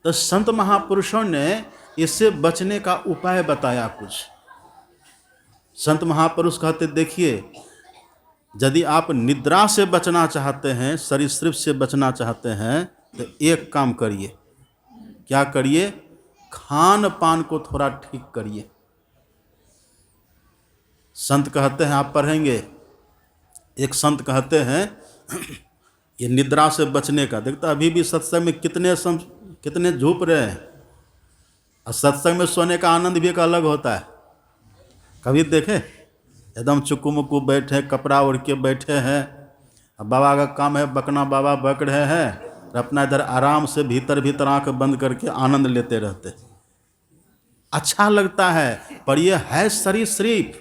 तो संत महापुरुषों ने इससे बचने का उपाय बताया कुछ। संत महापुरुष कहते, देखिए, यदि आप निद्रा से बचना चाहते हैं, सरीसृप से बचना चाहते हैं, तो एक काम करिए। क्या करिए? खान पान को थोड़ा ठीक करिए। संत कहते हैं, आप पढ़ेंगे, एक संत कहते हैं ये निद्रा से बचने का, देखता अभी भी सत्संग में कितने झूप रहे हैं, और सत्संग में सोने का आनंद भी एक अलग होता है। कभी देखे एकदम चुक्कू मुक्कू बैठे, कपड़ा ओढ़ के बैठे हैं, अब बाबा का काम है बकना, बाबा बक रहे हैं, अपना इधर आराम से भीतर आंख बंद करके आनंद लेते रहते, अच्छा लगता है। पर ये है सरीसृप।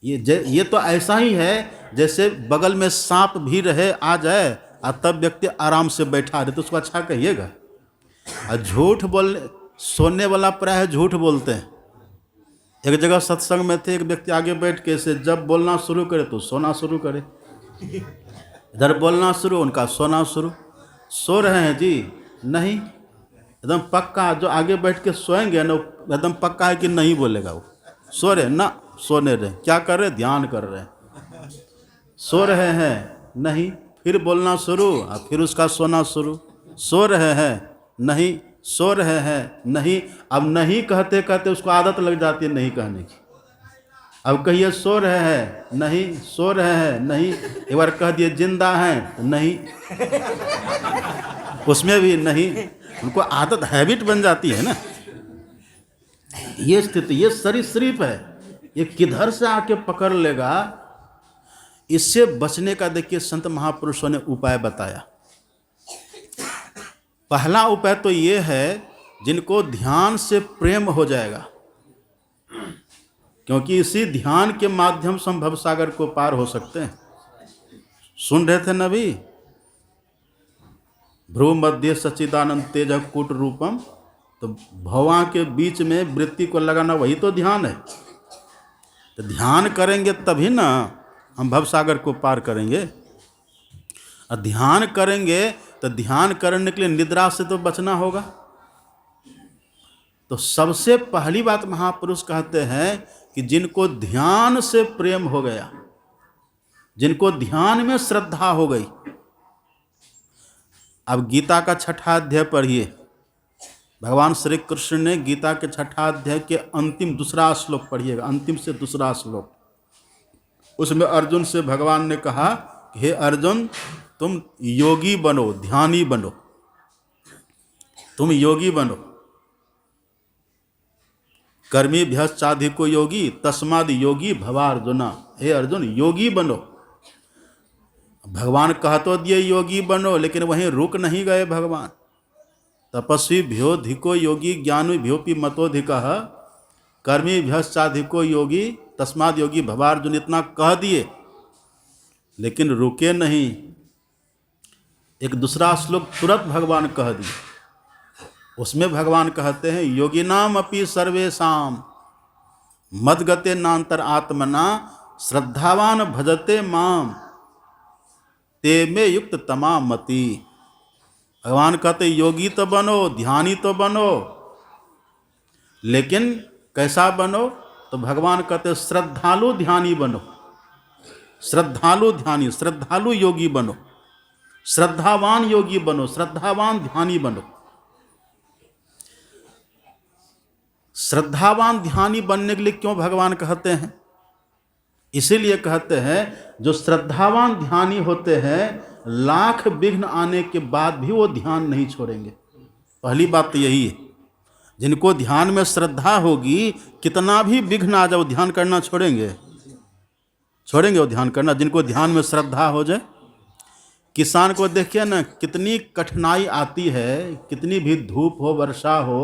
ये तो ऐसा ही है जैसे बगल में सांप भी रहे, आ जाए, और तब व्यक्ति आराम से बैठा रहे, तो उसको अच्छा कहिएगा। और झूठ बोलने, सोने वाला प्राय झूठ बोलते हैं। एक जगह सत्संग में थे, एक व्यक्ति आगे बैठ के से जब बोलना शुरू करे तो सोना शुरू करे, इधर बोलना शुरू, उनका सोना शुरू। सो रहे हैं जी? नहीं, एकदम पक्का। जो आगे बैठ के सोएंगे ना, एकदम पक्का है कि नहीं बोलेगा वो। सो रहे ना, सोने रहे, क्या कर रहे? ध्यान कर रहे हैं। सो रहे हैं? नहीं, फिर बोलना शुरू और फिर उसका सोना शुरू। सो रहे हैं? नहीं, सो रहे हैं? नहीं। अब नहीं कहते कहते उसको आदत लग जाती है नहीं कहने की। अब कहिए सो रहे हैं? नहीं। सो रहे हैं? नहीं। एक बार कह दिए जिंदा हैं? तो नहीं, उसमें भी नहीं। उनको आदत, हैबिट बन जाती है ना। ये स्थिति, ये सरीसृप है, ये किधर से आके पकड़ लेगा। इससे बचने का देखिए संत महापुरुषों ने उपाय बताया। पहला उपाय तो ये है, जिनको ध्यान से प्रेम हो जाएगा, क्योंकि इसी ध्यान के माध्यम से हम भवसागर को पार हो सकते हैं। सुन रहे थे नबी, भ्रू मध्य सच्चिदानंद तेज कूट रूपम, तो भवा के बीच में वृत्ति को लगाना वही तो ध्यान है। तो ध्यान करेंगे तभी ना हम भवसागर को पार करेंगे। और ध्यान करेंगे तो ध्यान करने के लिए निद्रा से तो बचना होगा। तो सबसे पहली बात महापुरुष कहते हैं कि जिनको ध्यान से प्रेम हो गया, जिनको ध्यान में श्रद्धा हो गई। अब गीता का 6ठा अध्याय पढ़िए। भगवान श्री कृष्ण ने गीता के 6ठा अध्याय के अंतिम दूसरा श्लोक पढ़िएगा, अंतिम से दूसरा श्लोक। उसमें अर्जुन से भगवान ने कहा, हे अर्जुन, तुम योगी बनो, ध्यानी बनो, तुम योगी बनो। कर्मी भ्यश्चाधिको योगी तस्माद् योगी भवा अर्जुना। हे अर्जुन, योगी बनो। भगवान कह तो दिए योगी बनो, लेकिन वहीं रुक नहीं गए भगवान। तपस्वी भ्योधिको योगी ज्ञानी भ्योपि मतोधिकः कर्मी भ्यश्चाधिको योगी तस्माद् योगी भवा अर्जुन। इतना कह दिए लेकिन रुके नहीं। एक दूसरा श्लोक तुरंत भगवान कह दिए। उसमें भगवान कहते हैं, योगिनाम अपि सर्वेषाम मद्गते नान्तर आत्मना श्रद्धावान भजते माम ते में युक्त तमाम मति। भगवान कहते योगी तो बनो, ध्यानी तो बनो, लेकिन कैसा बनो? तो भगवान कहते श्रद्धालु ध्यानी बनो, श्रद्धालु ध्यानी, श्रद्धालु योगी बनो, श्रद्धावान योगी बनो, श्रद्धावान ध्यानी बनो। श्रद्धावान ध्यानी बनने के लिए क्यों भगवान कहते हैं? इसीलिए कहते हैं जो श्रद्धावान ध्यानी होते हैं, लाख विघ्न आने के बाद भी वो ध्यान नहीं छोड़ेंगे। पहली बात तो यही है। जिनको ध्यान में श्रद्धा होगी, कितना भी विघ्न आ जाओ, ध्यान करना छोड़ेंगे? छोड़ेंगे वो ध्यान करना? जिनको ध्यान में श्रद्धा हो जाए। किसान को देखिए ना, कितनी कठिनाई आती है, कितनी भी धूप हो, वर्षा हो,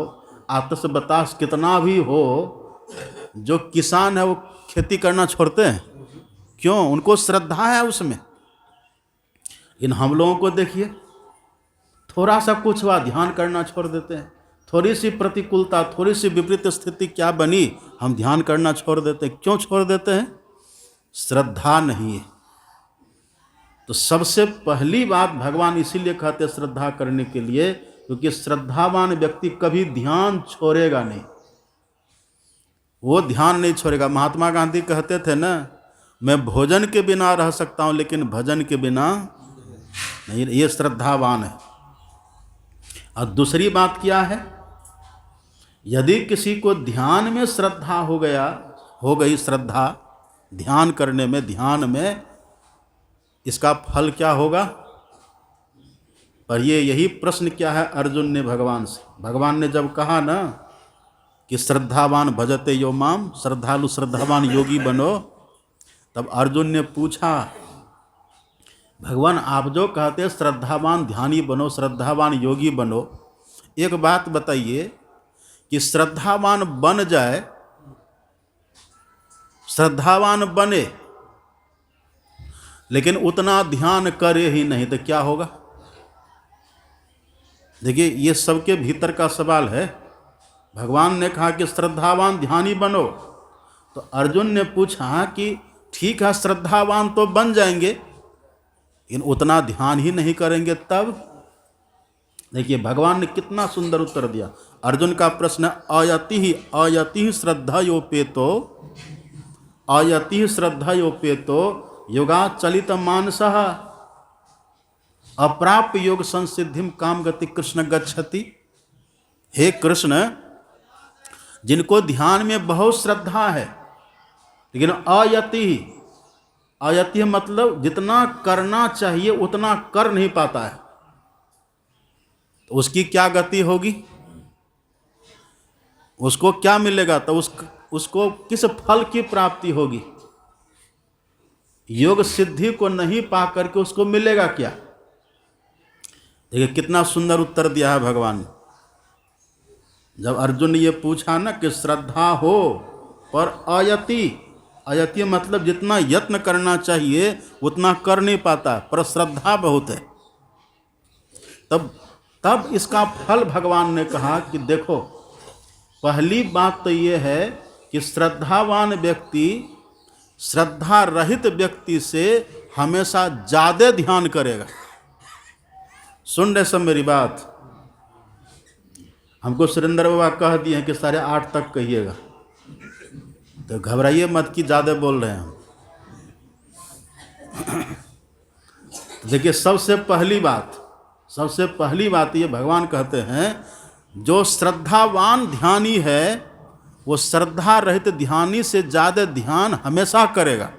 आतश बतास कितना भी हो, जो किसान है वो खेती करना छोड़ते हैं। क्यों? उनको श्रद्धा है उसमें। इन हम लोगों को देखिए, थोड़ा सा कुछ हुआ ध्यान करना छोड़ देते हैं। थोड़ी सी प्रतिकूलता, थोड़ी सी विपरीत स्थिति क्या बनी, हम ध्यान करना छोड़ देते हैं। क्यों छोड़ देते हैं? श्रद्धा नहीं है। तो सबसे पहली बात भगवान इसीलिए कहते हैं श्रद्धा करने के लिए, क्योंकि श्रद्धावान व्यक्ति कभी ध्यान छोड़ेगा नहीं। वो ध्यान नहीं छोड़ेगा। महात्मा गांधी कहते थे ना, मैं भोजन के बिना रह सकता हूं लेकिन भजन के बिना नहीं। ये श्रद्धावान है। और दूसरी बात क्या है? यदि किसी को ध्यान में श्रद्धा हो गई श्रद्धा ध्यान करने में, ध्यान में, इसका फल क्या होगा? पर यही प्रश्न क्या है अर्जुन ने भगवान से। भगवान ने जब कहा ना कि श्रद्धावान भजते यो माम, श्रद्धालु श्रद्धावान योगी बनो, तब अर्जुन ने पूछा, भगवान आप जो कहते हैं श्रद्धावान ध्यानी बनो, श्रद्धावान योगी बनो, एक बात बताइए कि श्रद्धावान बन जाए, श्रद्धावान बने लेकिन उतना ध्यान करे ही नहीं तो क्या होगा? देखिए, ये सबके भीतर का सवाल है। भगवान ने कहा कि श्रद्धावान ध्यानी बनो, तो अर्जुन ने पूछा कि ठीक है श्रद्धावान तो बन जाएंगे, लेकिन उतना ध्यान ही नहीं करेंगे तब। देखिए भगवान ने कितना सुंदर उत्तर दिया। अर्जुन का प्रश्न अयति ही श्रद्धयोपेतो, अयति श्रद्धयोपेतो योगाचलित मानसः अप्राप्य योग संसिद्धिम काम गति कृष्ण गच्छति। हे कृष्ण, जिनको ध्यान में बहुत श्रद्धा है लेकिन अयति मतलब जितना करना चाहिए उतना कर नहीं पाता है, तो उसकी क्या गति होगी, उसको क्या मिलेगा, तो उसको किस फल की प्राप्ति होगी। योग सिद्धि को नहीं पा करके उसको मिलेगा क्या। देखिए कितना सुंदर उत्तर दिया है भगवान ने। जब अर्जुन ने ये पूछा ना कि श्रद्धा हो पर अयति मतलब जितना यत्न करना चाहिए उतना कर नहीं पाता, पर श्रद्धा बहुत है, तब इसका फल भगवान ने कहा कि देखो, पहली बात तो ये है कि श्रद्धावान व्यक्ति श्रद्धा रहित व्यक्ति से हमेशा ज़्यादा ध्यान करेगा। सुन रहे सब मेरी बात। हमको सुरेंद्र बाबा कह दिए हैं कि 8:30 तक कहिएगा, तो घबराइए मत कि ज़्यादा बोल रहे हैं हम। देखिए सबसे पहली बात ये भगवान कहते हैं, जो श्रद्धावान ध्यानी है वो श्रद्धा रहित ध्यानी से ज़्यादा ध्यान हमेशा करेगा।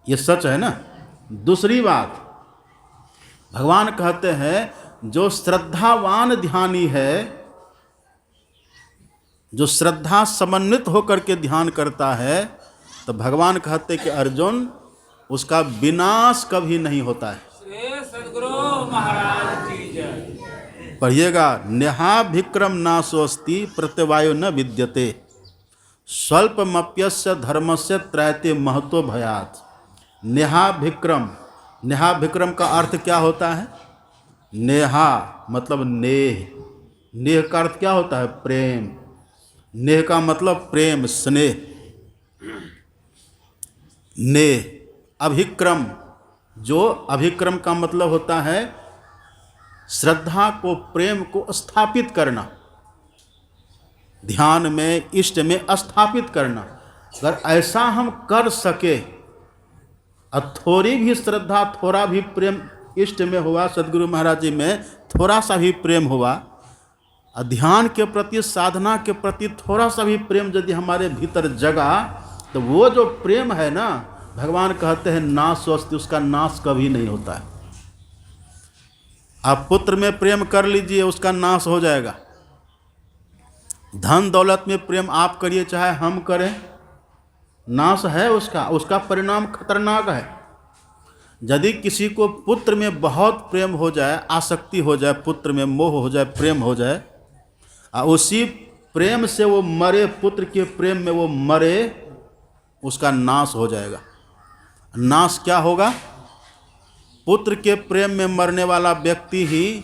ये सच है ना। दूसरी बात भगवान कहते हैं, जो श्रद्धावान ध्यानी है, जो श्रद्धा समन्वित होकर के ध्यान करता है, तो भगवान कहते कि अर्जुन उसका विनाश कभी नहीं होता है। सद्गुरु महाराज की जय। पढ़िएगा, नेहाभिक्रम नाशोस्ति प्रत्यवायो न विद्यते स्वल्पमप्यस्य धर्मस्य त्रयते महतो भयात्। नेहाभिक्रम का अर्थ क्या होता है। नेहा मतलब नेह का अर्थ क्या होता है, प्रेम। नेह का मतलब प्रेम, स्नेह। नेह अभिक्रम, जो अभिक्रम का मतलब होता है श्रद्धा को, प्रेम को स्थापित करना, ध्यान में, इष्ट में स्थापित करना। अगर ऐसा हम कर सके, और थोड़ी भी श्रद्धा, थोड़ा भी प्रेम इष्ट में हुआ, सद्गुरु महाराज जी में थोड़ा सा भी प्रेम हुआ, ध्यान के प्रति, साधना के प्रति थोड़ा सा भी प्रेम यदि हमारे भीतर जगा, तो वो जो प्रेम है ना, भगवान कहते हैं नाशोस्ति, उसका नाश कभी नहीं होता है। आप पुत्र में प्रेम कर लीजिए, उसका नाश हो जाएगा। धन दौलत में प्रेम आप करिए, चाहे हम करें, नाश है उसका परिणाम खतरनाक है। यदि किसी को पुत्र में बहुत प्रेम हो जाए, आसक्ति हो जाए, पुत्र में मोह हो जाए, प्रेम हो जाए, और उसी प्रेम से वो मरे, पुत्र के प्रेम में वो मरे, उसका नाश हो जाएगा। नाश क्या होगा, पुत्र के प्रेम में मरने वाला व्यक्ति ही,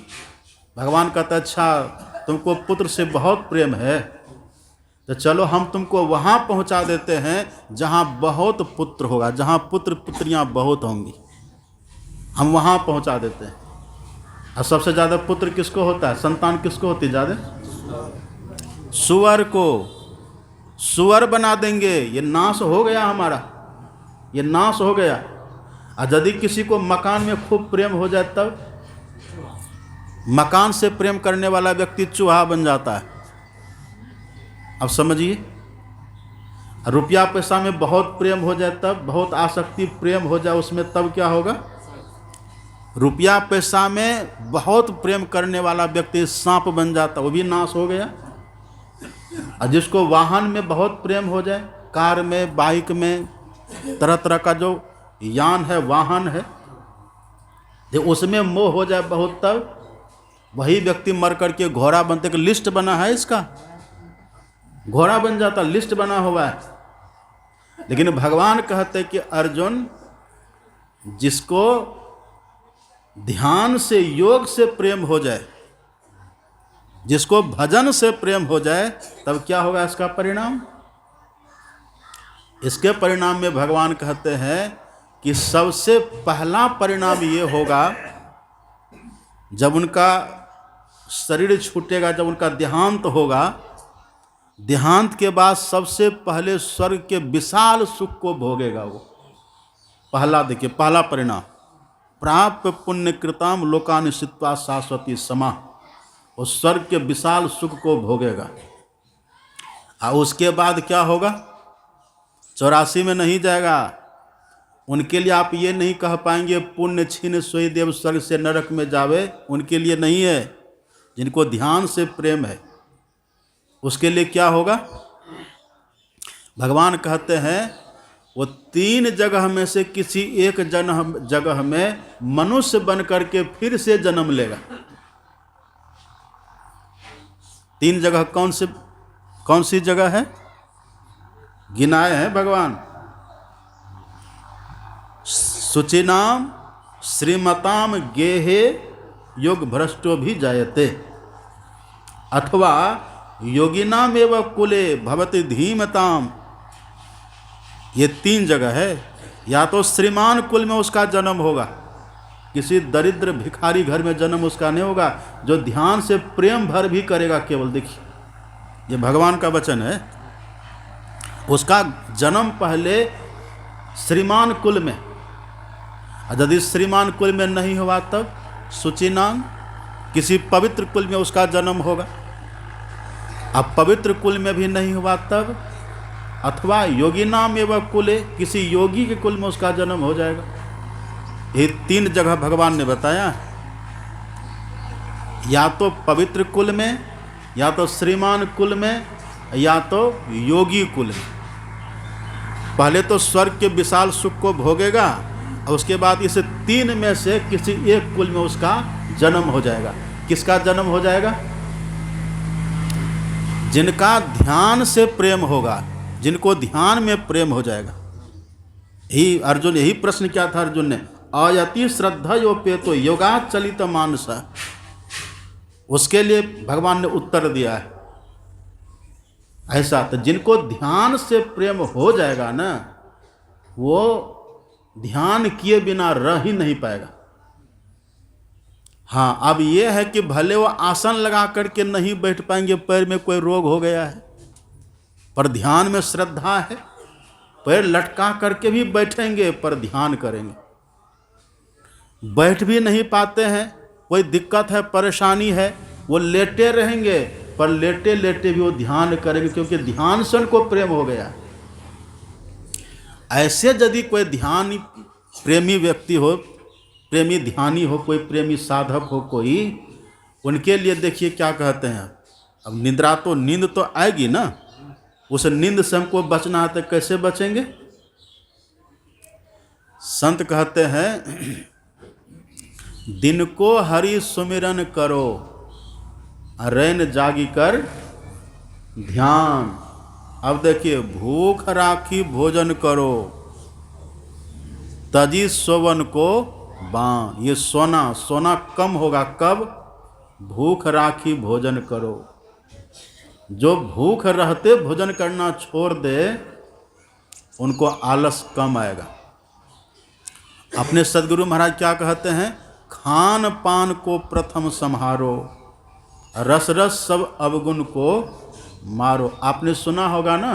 भगवान कहता है अच्छा तुमको पुत्र से बहुत प्रेम है, तो चलो हम तुमको वहाँ पहुँचा देते हैं जहाँ बहुत पुत्र होगा, जहाँ पुत्र पुत्रियाँ बहुत होंगी, हम वहाँ पहुँचा देते हैं। और सबसे ज़्यादा पुत्र किसको होता है, संतान किसको होती है ज़्यादा, सुअर को। सुअर बना देंगे, ये नाश हो गया हमारा, ये नाश हो गया। और यदि किसी को मकान में खूब प्रेम हो जाए, तब मकान से प्रेम करने वाला व्यक्ति चूहा बन जाता है। अब समझिए, रुपया पैसा में बहुत प्रेम हो जाए, तब बहुत आसक्ति प्रेम हो जाए उसमें, तब क्या होगा, रुपया पैसा में बहुत प्रेम करने वाला व्यक्ति सांप बन जाता, वो भी नाश हो गया। और जिसको वाहन में बहुत प्रेम हो जाए, कार में, बाइक में, तरह तरह का जो यान है, वाहन है, जो उसमें मोह हो जाए बहुत, तब वही व्यक्ति मर करके घोड़ा बनते। कि लिस्ट बना है इसका, घोड़ा बन जाता, लिस्ट बना हुआ है। लेकिन भगवान कहते कि अर्जुन, जिसको ध्यान से, योग से प्रेम हो जाए, जिसको भजन से प्रेम हो जाए तब क्या होगा इसका परिणाम? इसके परिणाम में भगवान कहते हैं कि सबसे पहला परिणाम ये होगा, जब उनका शरीर छूटेगा, जब उनका देहांत होगा, देहांत के बाद सबसे पहले स्वर्ग के विशाल सुख को भोगेगा वो। पहला देखिए, पहला परिणाम, प्राप्य पुण्य कृताम लोकानि सित्वा शाश्वती समा, उस स्वर्ग के विशाल सुख को भोगेगा। और उसके बाद क्या होगा? 84 में नहीं जाएगा। उनके लिए आप ये नहीं कह पाएंगे पुण्य छीन सोई देव स्वर्ग से नरक में जावे, उनके लिए नहीं है। जिनको ध्यान से प्रेम है उसके लिए क्या होगा? भगवान कहते हैं वो 3 जगह में से किसी एक जगह में मनुष्य बन करके फिर से जन्म लेगा। 3 जगह कौन सी जगह है? गिनाए हैं भगवान। शुचिनाम श्रीमताम गेहे योग भ्रष्टो भी जायते, अथवा योगिनाम एवं कुले भवति धीमताम। ये 3 जगह है। या तो श्रीमान कुल में उसका जन्म होगा, किसी दरिद्र भिखारी घर में जन्म उसका नहीं होगा, जो ध्यान से प्रेम भर भी करेगा केवल। देखिए ये भगवान का वचन है, उसका जन्म पहले श्रीमान कुल में। यदि श्रीमान कुल में नहीं हुआ तब शुचिनाम, किसी पवित्र कुल में उसका जन्म होगा। अब पवित्र कुल में भी नहीं हुआ तब अथवा योगी नाम एवं कुले, किसी योगी के कुल में उसका जन्म हो जाएगा। ये 3 जगह भगवान ने बताया, या तो पवित्र कुल में, या तो श्रीमान कुल में, या तो योगी कुल में। पहले तो स्वर्ग के विशाल सुख को भोगेगा और उसके बाद इस 3 में से किसी एक कुल में उसका जन्म हो जाएगा। किसका जन्म हो जाएगा? जिनका ध्यान से प्रेम होगा, जिनको ध्यान में प्रेम हो जाएगा। यही प्रश्न क्या था अर्जुन ने? अयति श्रद्धा योपेतो योगात् चलित मानस। उसके लिए भगवान ने उत्तर दिया है ऐसा। तो जिनको ध्यान से प्रेम हो जाएगा ना, वो ध्यान किए बिना रह ही नहीं पाएगा। हाँ, अब ये है कि भले वो आसन लगा करके नहीं बैठ पाएंगे, पैर में कोई रोग हो गया है, पर ध्यान में श्रद्धा है, पैर लटका करके भी बैठेंगे पर ध्यान करेंगे। बैठ भी नहीं पाते हैं, कोई दिक्कत है, परेशानी है, वो लेटे रहेंगे पर लेटे लेटे भी वो ध्यान करेंगे, क्योंकि ध्यान से उनको प्रेम हो गया। ऐसे यदि कोई ध्यान प्रेमी व्यक्ति हो, प्रेमी ध्यानी हो, कोई प्रेमी साधक हो कोई, उनके लिए देखिए क्या कहते हैं। अब नींद तो आएगी ना, उस नींद से हमको बचना है तो कैसे बचेंगे? संत कहते हैं दिन को हरि सुमिरन करो, रैन जागी कर ध्यान। अब देखिए, भूख राखी भोजन करो, तजी सोवन को बां। ये सोना कम होगा कब? भूख राखी भोजन करो। जो भूख रहते भोजन करना छोड़ दे, उनको आलस कम आएगा। अपने सदगुरु महाराज क्या कहते हैं? खान पान को प्रथम संहारो, रस रस सब अवगुण को मारो। आपने सुना होगा ना,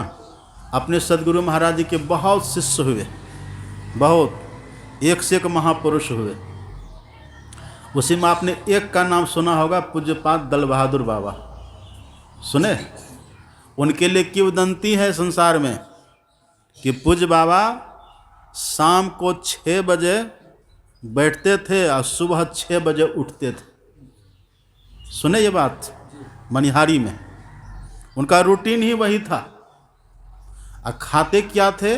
अपने सदगुरु महाराज जी के बहुत शिष्य हुए, बहुत एक से एक महापुरुष हुए। उसी में आपने एक का नाम सुना होगा, पूज्यपाद दल बहादुर बाबा। सुने? उनके लिए किंवदंती है संसार में कि पूज्य बाबा शाम को 6 बजे बैठते थे और सुबह 6 बजे उठते थे। सुने ये बात? मनिहारी में उनका रूटीन ही वही था। और खाते क्या थे?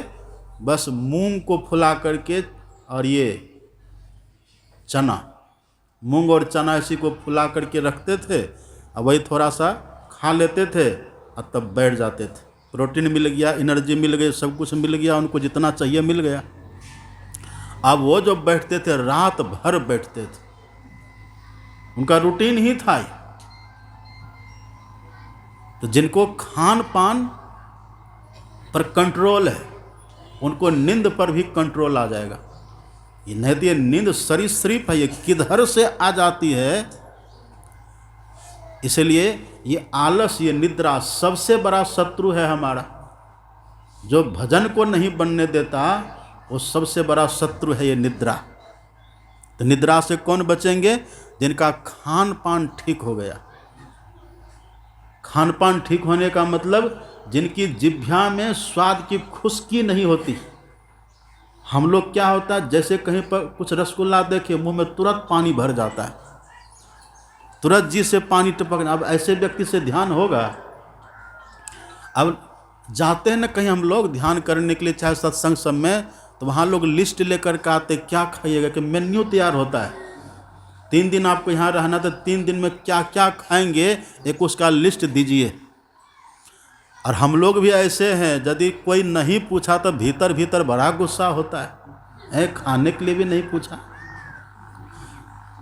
बस मूंग को फुला करके और ये चना, मूंग और चना इसी को फुला करके रखते थे और वही थोड़ा सा खा लेते थे और तब बैठ जाते थे। प्रोटीन मिल गया, एनर्जी मिल गई, सब कुछ मिल गया, उनको जितना चाहिए मिल गया। अब वो जो बैठते थे रात भर बैठते थे, उनका रूटीन ही था। तो जिनको खान पान पर कंट्रोल है उनको नींद पर भी कंट्रोल आ जाएगा। ये नहीं तो ये नींद सरीसृप है, ये किधर से आ जाती है। इसलिए ये आलस, ये निद्रा सबसे बड़ा शत्रु है हमारा। जो भजन को नहीं बनने देता वो सबसे बड़ा शत्रु है ये निद्रा। तो निद्रा से कौन बचेंगे? जिनका खान पान ठीक हो गया। खान पान ठीक होने का मतलब जिनकी जिह्वा में स्वाद की खुशकी नहीं होती। हम लोग क्या होता है, जैसे कहीं पर कुछ रसगुल्ला देखे मुंह में तुरंत पानी भर जाता है, तुरंत जी से पानी टपकना। अब ऐसे व्यक्ति से ध्यान होगा? अब जाते हैं ना कहीं हम लोग ध्यान करने के लिए, चाहे सत्संग सब में, तो वहाँ लोग लिस्ट लेकर के आते क्या खाइएगा, कि मेन्यू तैयार होता है। 3 दिन आपको यहाँ रहना तो 3 दिन में क्या क्या खाएंगे एक उसका लिस्ट दीजिए। और हम लोग भी ऐसे हैं, यदि कोई नहीं पूछा तो भीतर भीतर बड़ा गुस्सा होता है, खाने के लिए भी नहीं पूछा।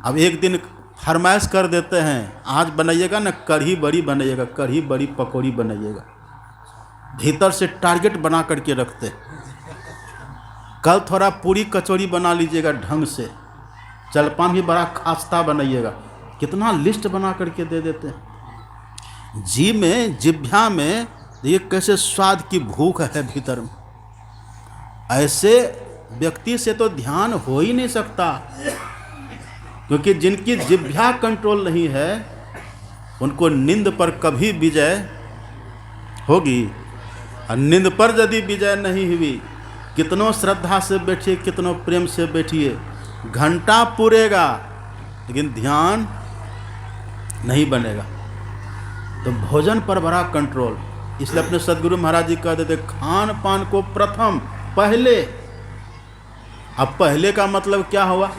अब एक दिन फरमाइश कर देते हैं, आज बनाइएगा ना कढ़ी बड़ी बनाइएगा, कढ़ी बड़ी पकौड़ी बनाइएगा। भीतर से टारगेट बना करके रखते। कल थोड़ा पूरी कचौड़ी बना लीजिएगा ढंग से, जलपान भी बड़ा खास्ता बनाइएगा। कितना लिस्ट बना करके दे देते हैं। जी में, जिह्वा में ये कैसे स्वाद की भूख है भीतर में। ऐसे व्यक्ति से तो ध्यान हो ही नहीं सकता, क्योंकि जिनकी जिह्वा कंट्रोल नहीं है उनको नींद पर कभी विजय होगी। और नींद पर यदि विजय नहीं हुई, कितनों श्रद्धा से बैठिए, कितनों प्रेम से बैठिए, घंटा पूरेगा लेकिन ध्यान नहीं बनेगा। तो भोजन पर बड़ा कंट्रोल। इसलिए अपने सदगुरु महाराज जी कहते थे खान पान को प्रथम, पहले। अब पहले का मतलब क्या हुआ?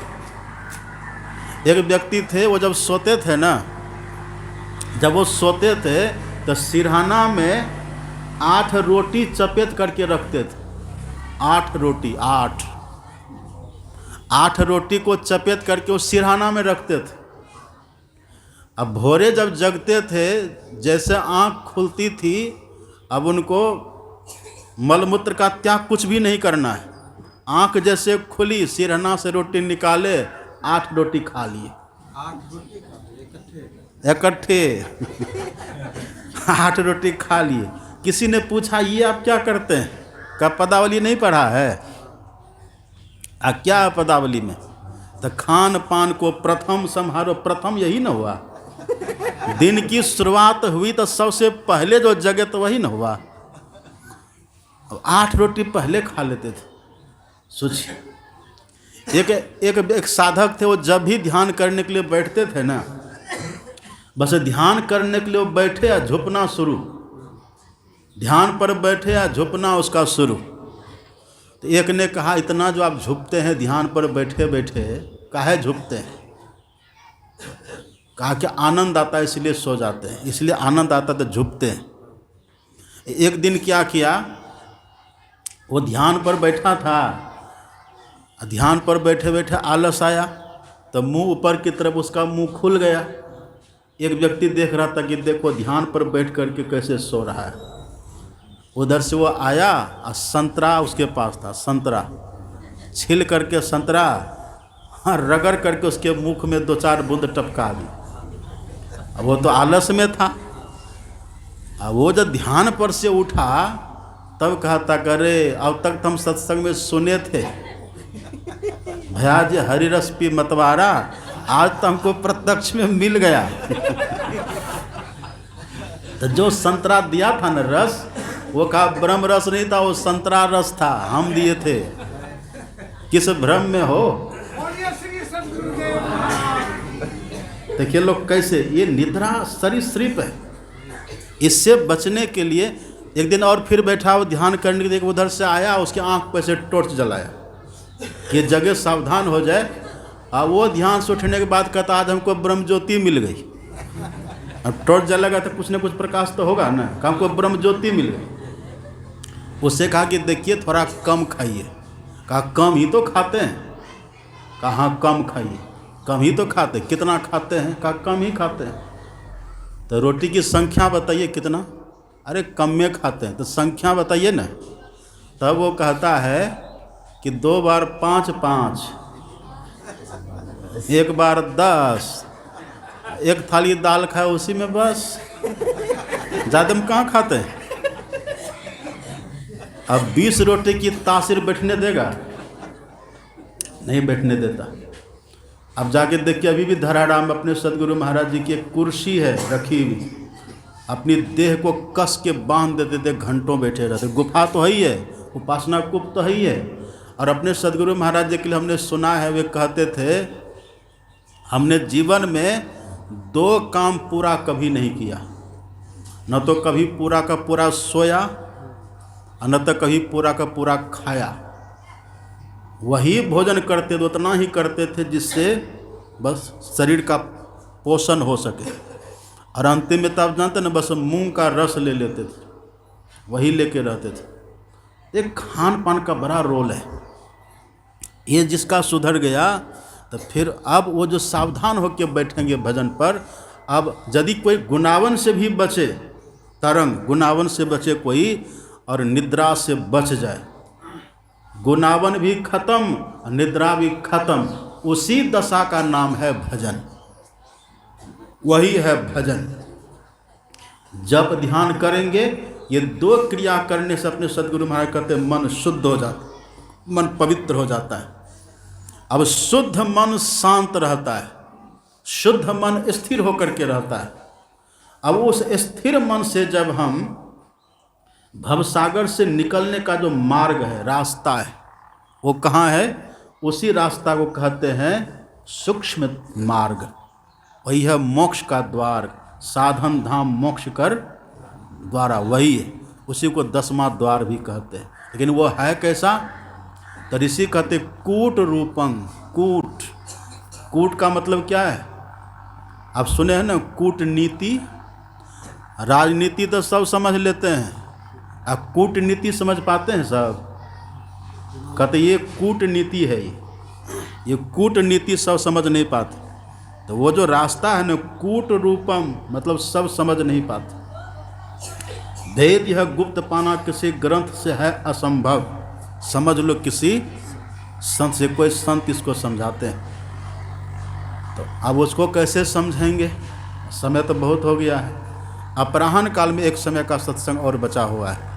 एक व्यक्ति थे, वो जब सोते थे ना, जब वो सोते थे तो सिरहाना में 8 रोटी चपेट करके रखते थे। 8 रोटी, 8 रोटी को चपेट करके वो सिरहाना में रखते थे। अब भोरे जब जगते थे, जैसे आँख खुलती थी, अब उनको मलमूत्र का त्याग कुछ भी नहीं करना है। आँख जैसे खुली, सिरहाना से रोटी निकाले, 8 रोटी खा लिए। 8 रोटी इकट्ठे 8 रोटी खा लिए। किसी ने पूछा ये आप क्या करते हैं? क्या पदावली नहीं पढ़ा है? क्या है पदावली में? तो खान पान को प्रथम संहारो। प्रथम यही ना हुआ? दिन की शुरुआत हुई तो सबसे पहले जो जगे तो वही ना हुआ। अब 8 रोटी पहले खा लेते थे। सोचिए, एक साधक थे, वो जब भी ध्यान करने के लिए बैठते थे ना, बस ध्यान करने के लिए वो बैठे या झुकना शुरू, ध्यान पर बैठे या झुकना उसका शुरू। तो एक ने कहा इतना जो आप झुकते हैं ध्यान पर बैठे बैठे, काहे झुकते हैं? कहा कि आनंद आता है इसलिए सो जाते हैं, इसलिए आनंद आता तो झुकते हैं। एक दिन क्या किया, वो ध्यान पर बैठा था, ध्यान पर बैठे बैठे आलस आया तो मुंह ऊपर की तरफ उसका मुंह खुल गया। एक व्यक्ति देख रहा था कि देखो ध्यान पर बैठ करके कैसे सो रहा है। उधर से वो आया और संतरा उसके पास था, संतरा छील करके संतरा रगड़ करके उसके मुख में 2-4 बूंद टपका दी। अब वो तो आलस में था। अब वो जब ध्यान पर से उठा तब कहता करे अब तक तो हम सत्संग में सुने थे भैया जी हरि रस पी मतवारा, आज तो हमको प्रत्यक्ष में मिल गया। तो जो संतरा दिया था न रस, वो कहा ब्रह्म रस नहीं था, वो संतरा रस था, हम दिए थे। किस भ्रम में हो? देखिए लोग कैसे, ये निद्रा सरीसृप है। इससे बचने के लिए एक दिन और फिर बैठा वो ध्यान करने के लिए, उधर से आया, उसके आंख पे से टॉर्च जलाया कि जगह सावधान हो जाए। और वो ध्यान से उठने के बाद कहता आज हमको ब्रह्म ज्योति मिल गई। अब टॉर्च जलेगा तो कुछ न कुछ प्रकाश तो होगा ना, हमको ब्रह्म ज्योति मिल गई। उससे कहा कि देखिए थोड़ा कम खाइए। कहा कम ही तो खाते हैं। कहाँ कम खाइए, कम ही तो खाते, कितना खाते हैं? कहा कम ही खाते हैं। तो रोटी की संख्या बताइए कितना? अरे कम में खाते हैं तो संख्या बताइए ना। तब वो कहता है कि 2 बार 5 5, 1 बार 10, एक थाली दाल खाए उसी में बस, ज़्यादा में कहाँ खाते हैं। अब 20 रोटी की तासीर बैठने देगा? नहीं बैठने देता। अब जाके देखिए अभी भी धराड़ा में अपने सदगुरु महाराज जी की एक कुर्सी है रखी हुई, अपनी देह को कस के बांध देते थे, घंटों बैठे रहते। गुफा तो है ही है, उपासना कूप तो है ही है। और अपने सदगुरु महाराज जी के लिए हमने सुना है, वे कहते थे हमने जीवन में 2 काम पूरा कभी नहीं किया, न तो कभी पूरा का पूरा सोया और न तो कभी पूरा का पूरा खाया। वही भोजन करते थे, उतना ही करते थे जिससे बस शरीर का पोषण हो सके। और अंतिम में तब जानते ना, बस मूंग का रस ले लेते थे, वही लेके रहते थे। एक खान पान का बड़ा रोल है। ये जिसका सुधर गया तो फिर अब वो जो सावधान होकर बैठेंगे भजन पर, अब यदि कोई गुनावन से भी बचे, तरंग गुनावन से बचे कोई और निद्रा से बच जाए, गुनावन भी खत्म निद्रा भी खत्म, उसी दशा का नाम है भजन। वही है भजन। जब ध्यान करेंगे, ये 2 क्रिया करने से अपने सदगुरु महाराज कहते हैं मन शुद्ध हो जाता, मन पवित्र हो जाता है। अब शुद्ध मन शांत रहता है, शुद्ध मन स्थिर होकर के रहता है। अब उस स्थिर मन से जब हम भवसागर से निकलने का जो मार्ग है, रास्ता है, वो कहाँ है? उसी रास्ता को कहते हैं सूक्ष्म मार्ग। वही है मोक्ष का द्वार, साधन धाम मोक्ष कर द्वारा, वही है। उसी को 10वां द्वार भी कहते हैं। लेकिन वो है कैसा? तो ऋषि कहते कूट रूपं। कूट, कूट का मतलब क्या है? आप सुने हैं ना कूटनीति। राजनीति तो सब समझ लेते हैं, अब कूटनीति समझ पाते हैं सब? कहते ये कूटनीति है, ये कूटनीति सब समझ नहीं पाते। तो वो जो रास्ता है ना कूट रूपम, मतलब सब समझ नहीं पाते। भेद यह गुप्त पाना किसी ग्रंथ से है असंभव। समझ लो किसी संत से, कोई संत इसको समझाते हैं। तो अब उसको कैसे समझेंगे? समय तो बहुत हो गया है। अपराह्न काल में एक समय का सत्संग और बचा हुआ है।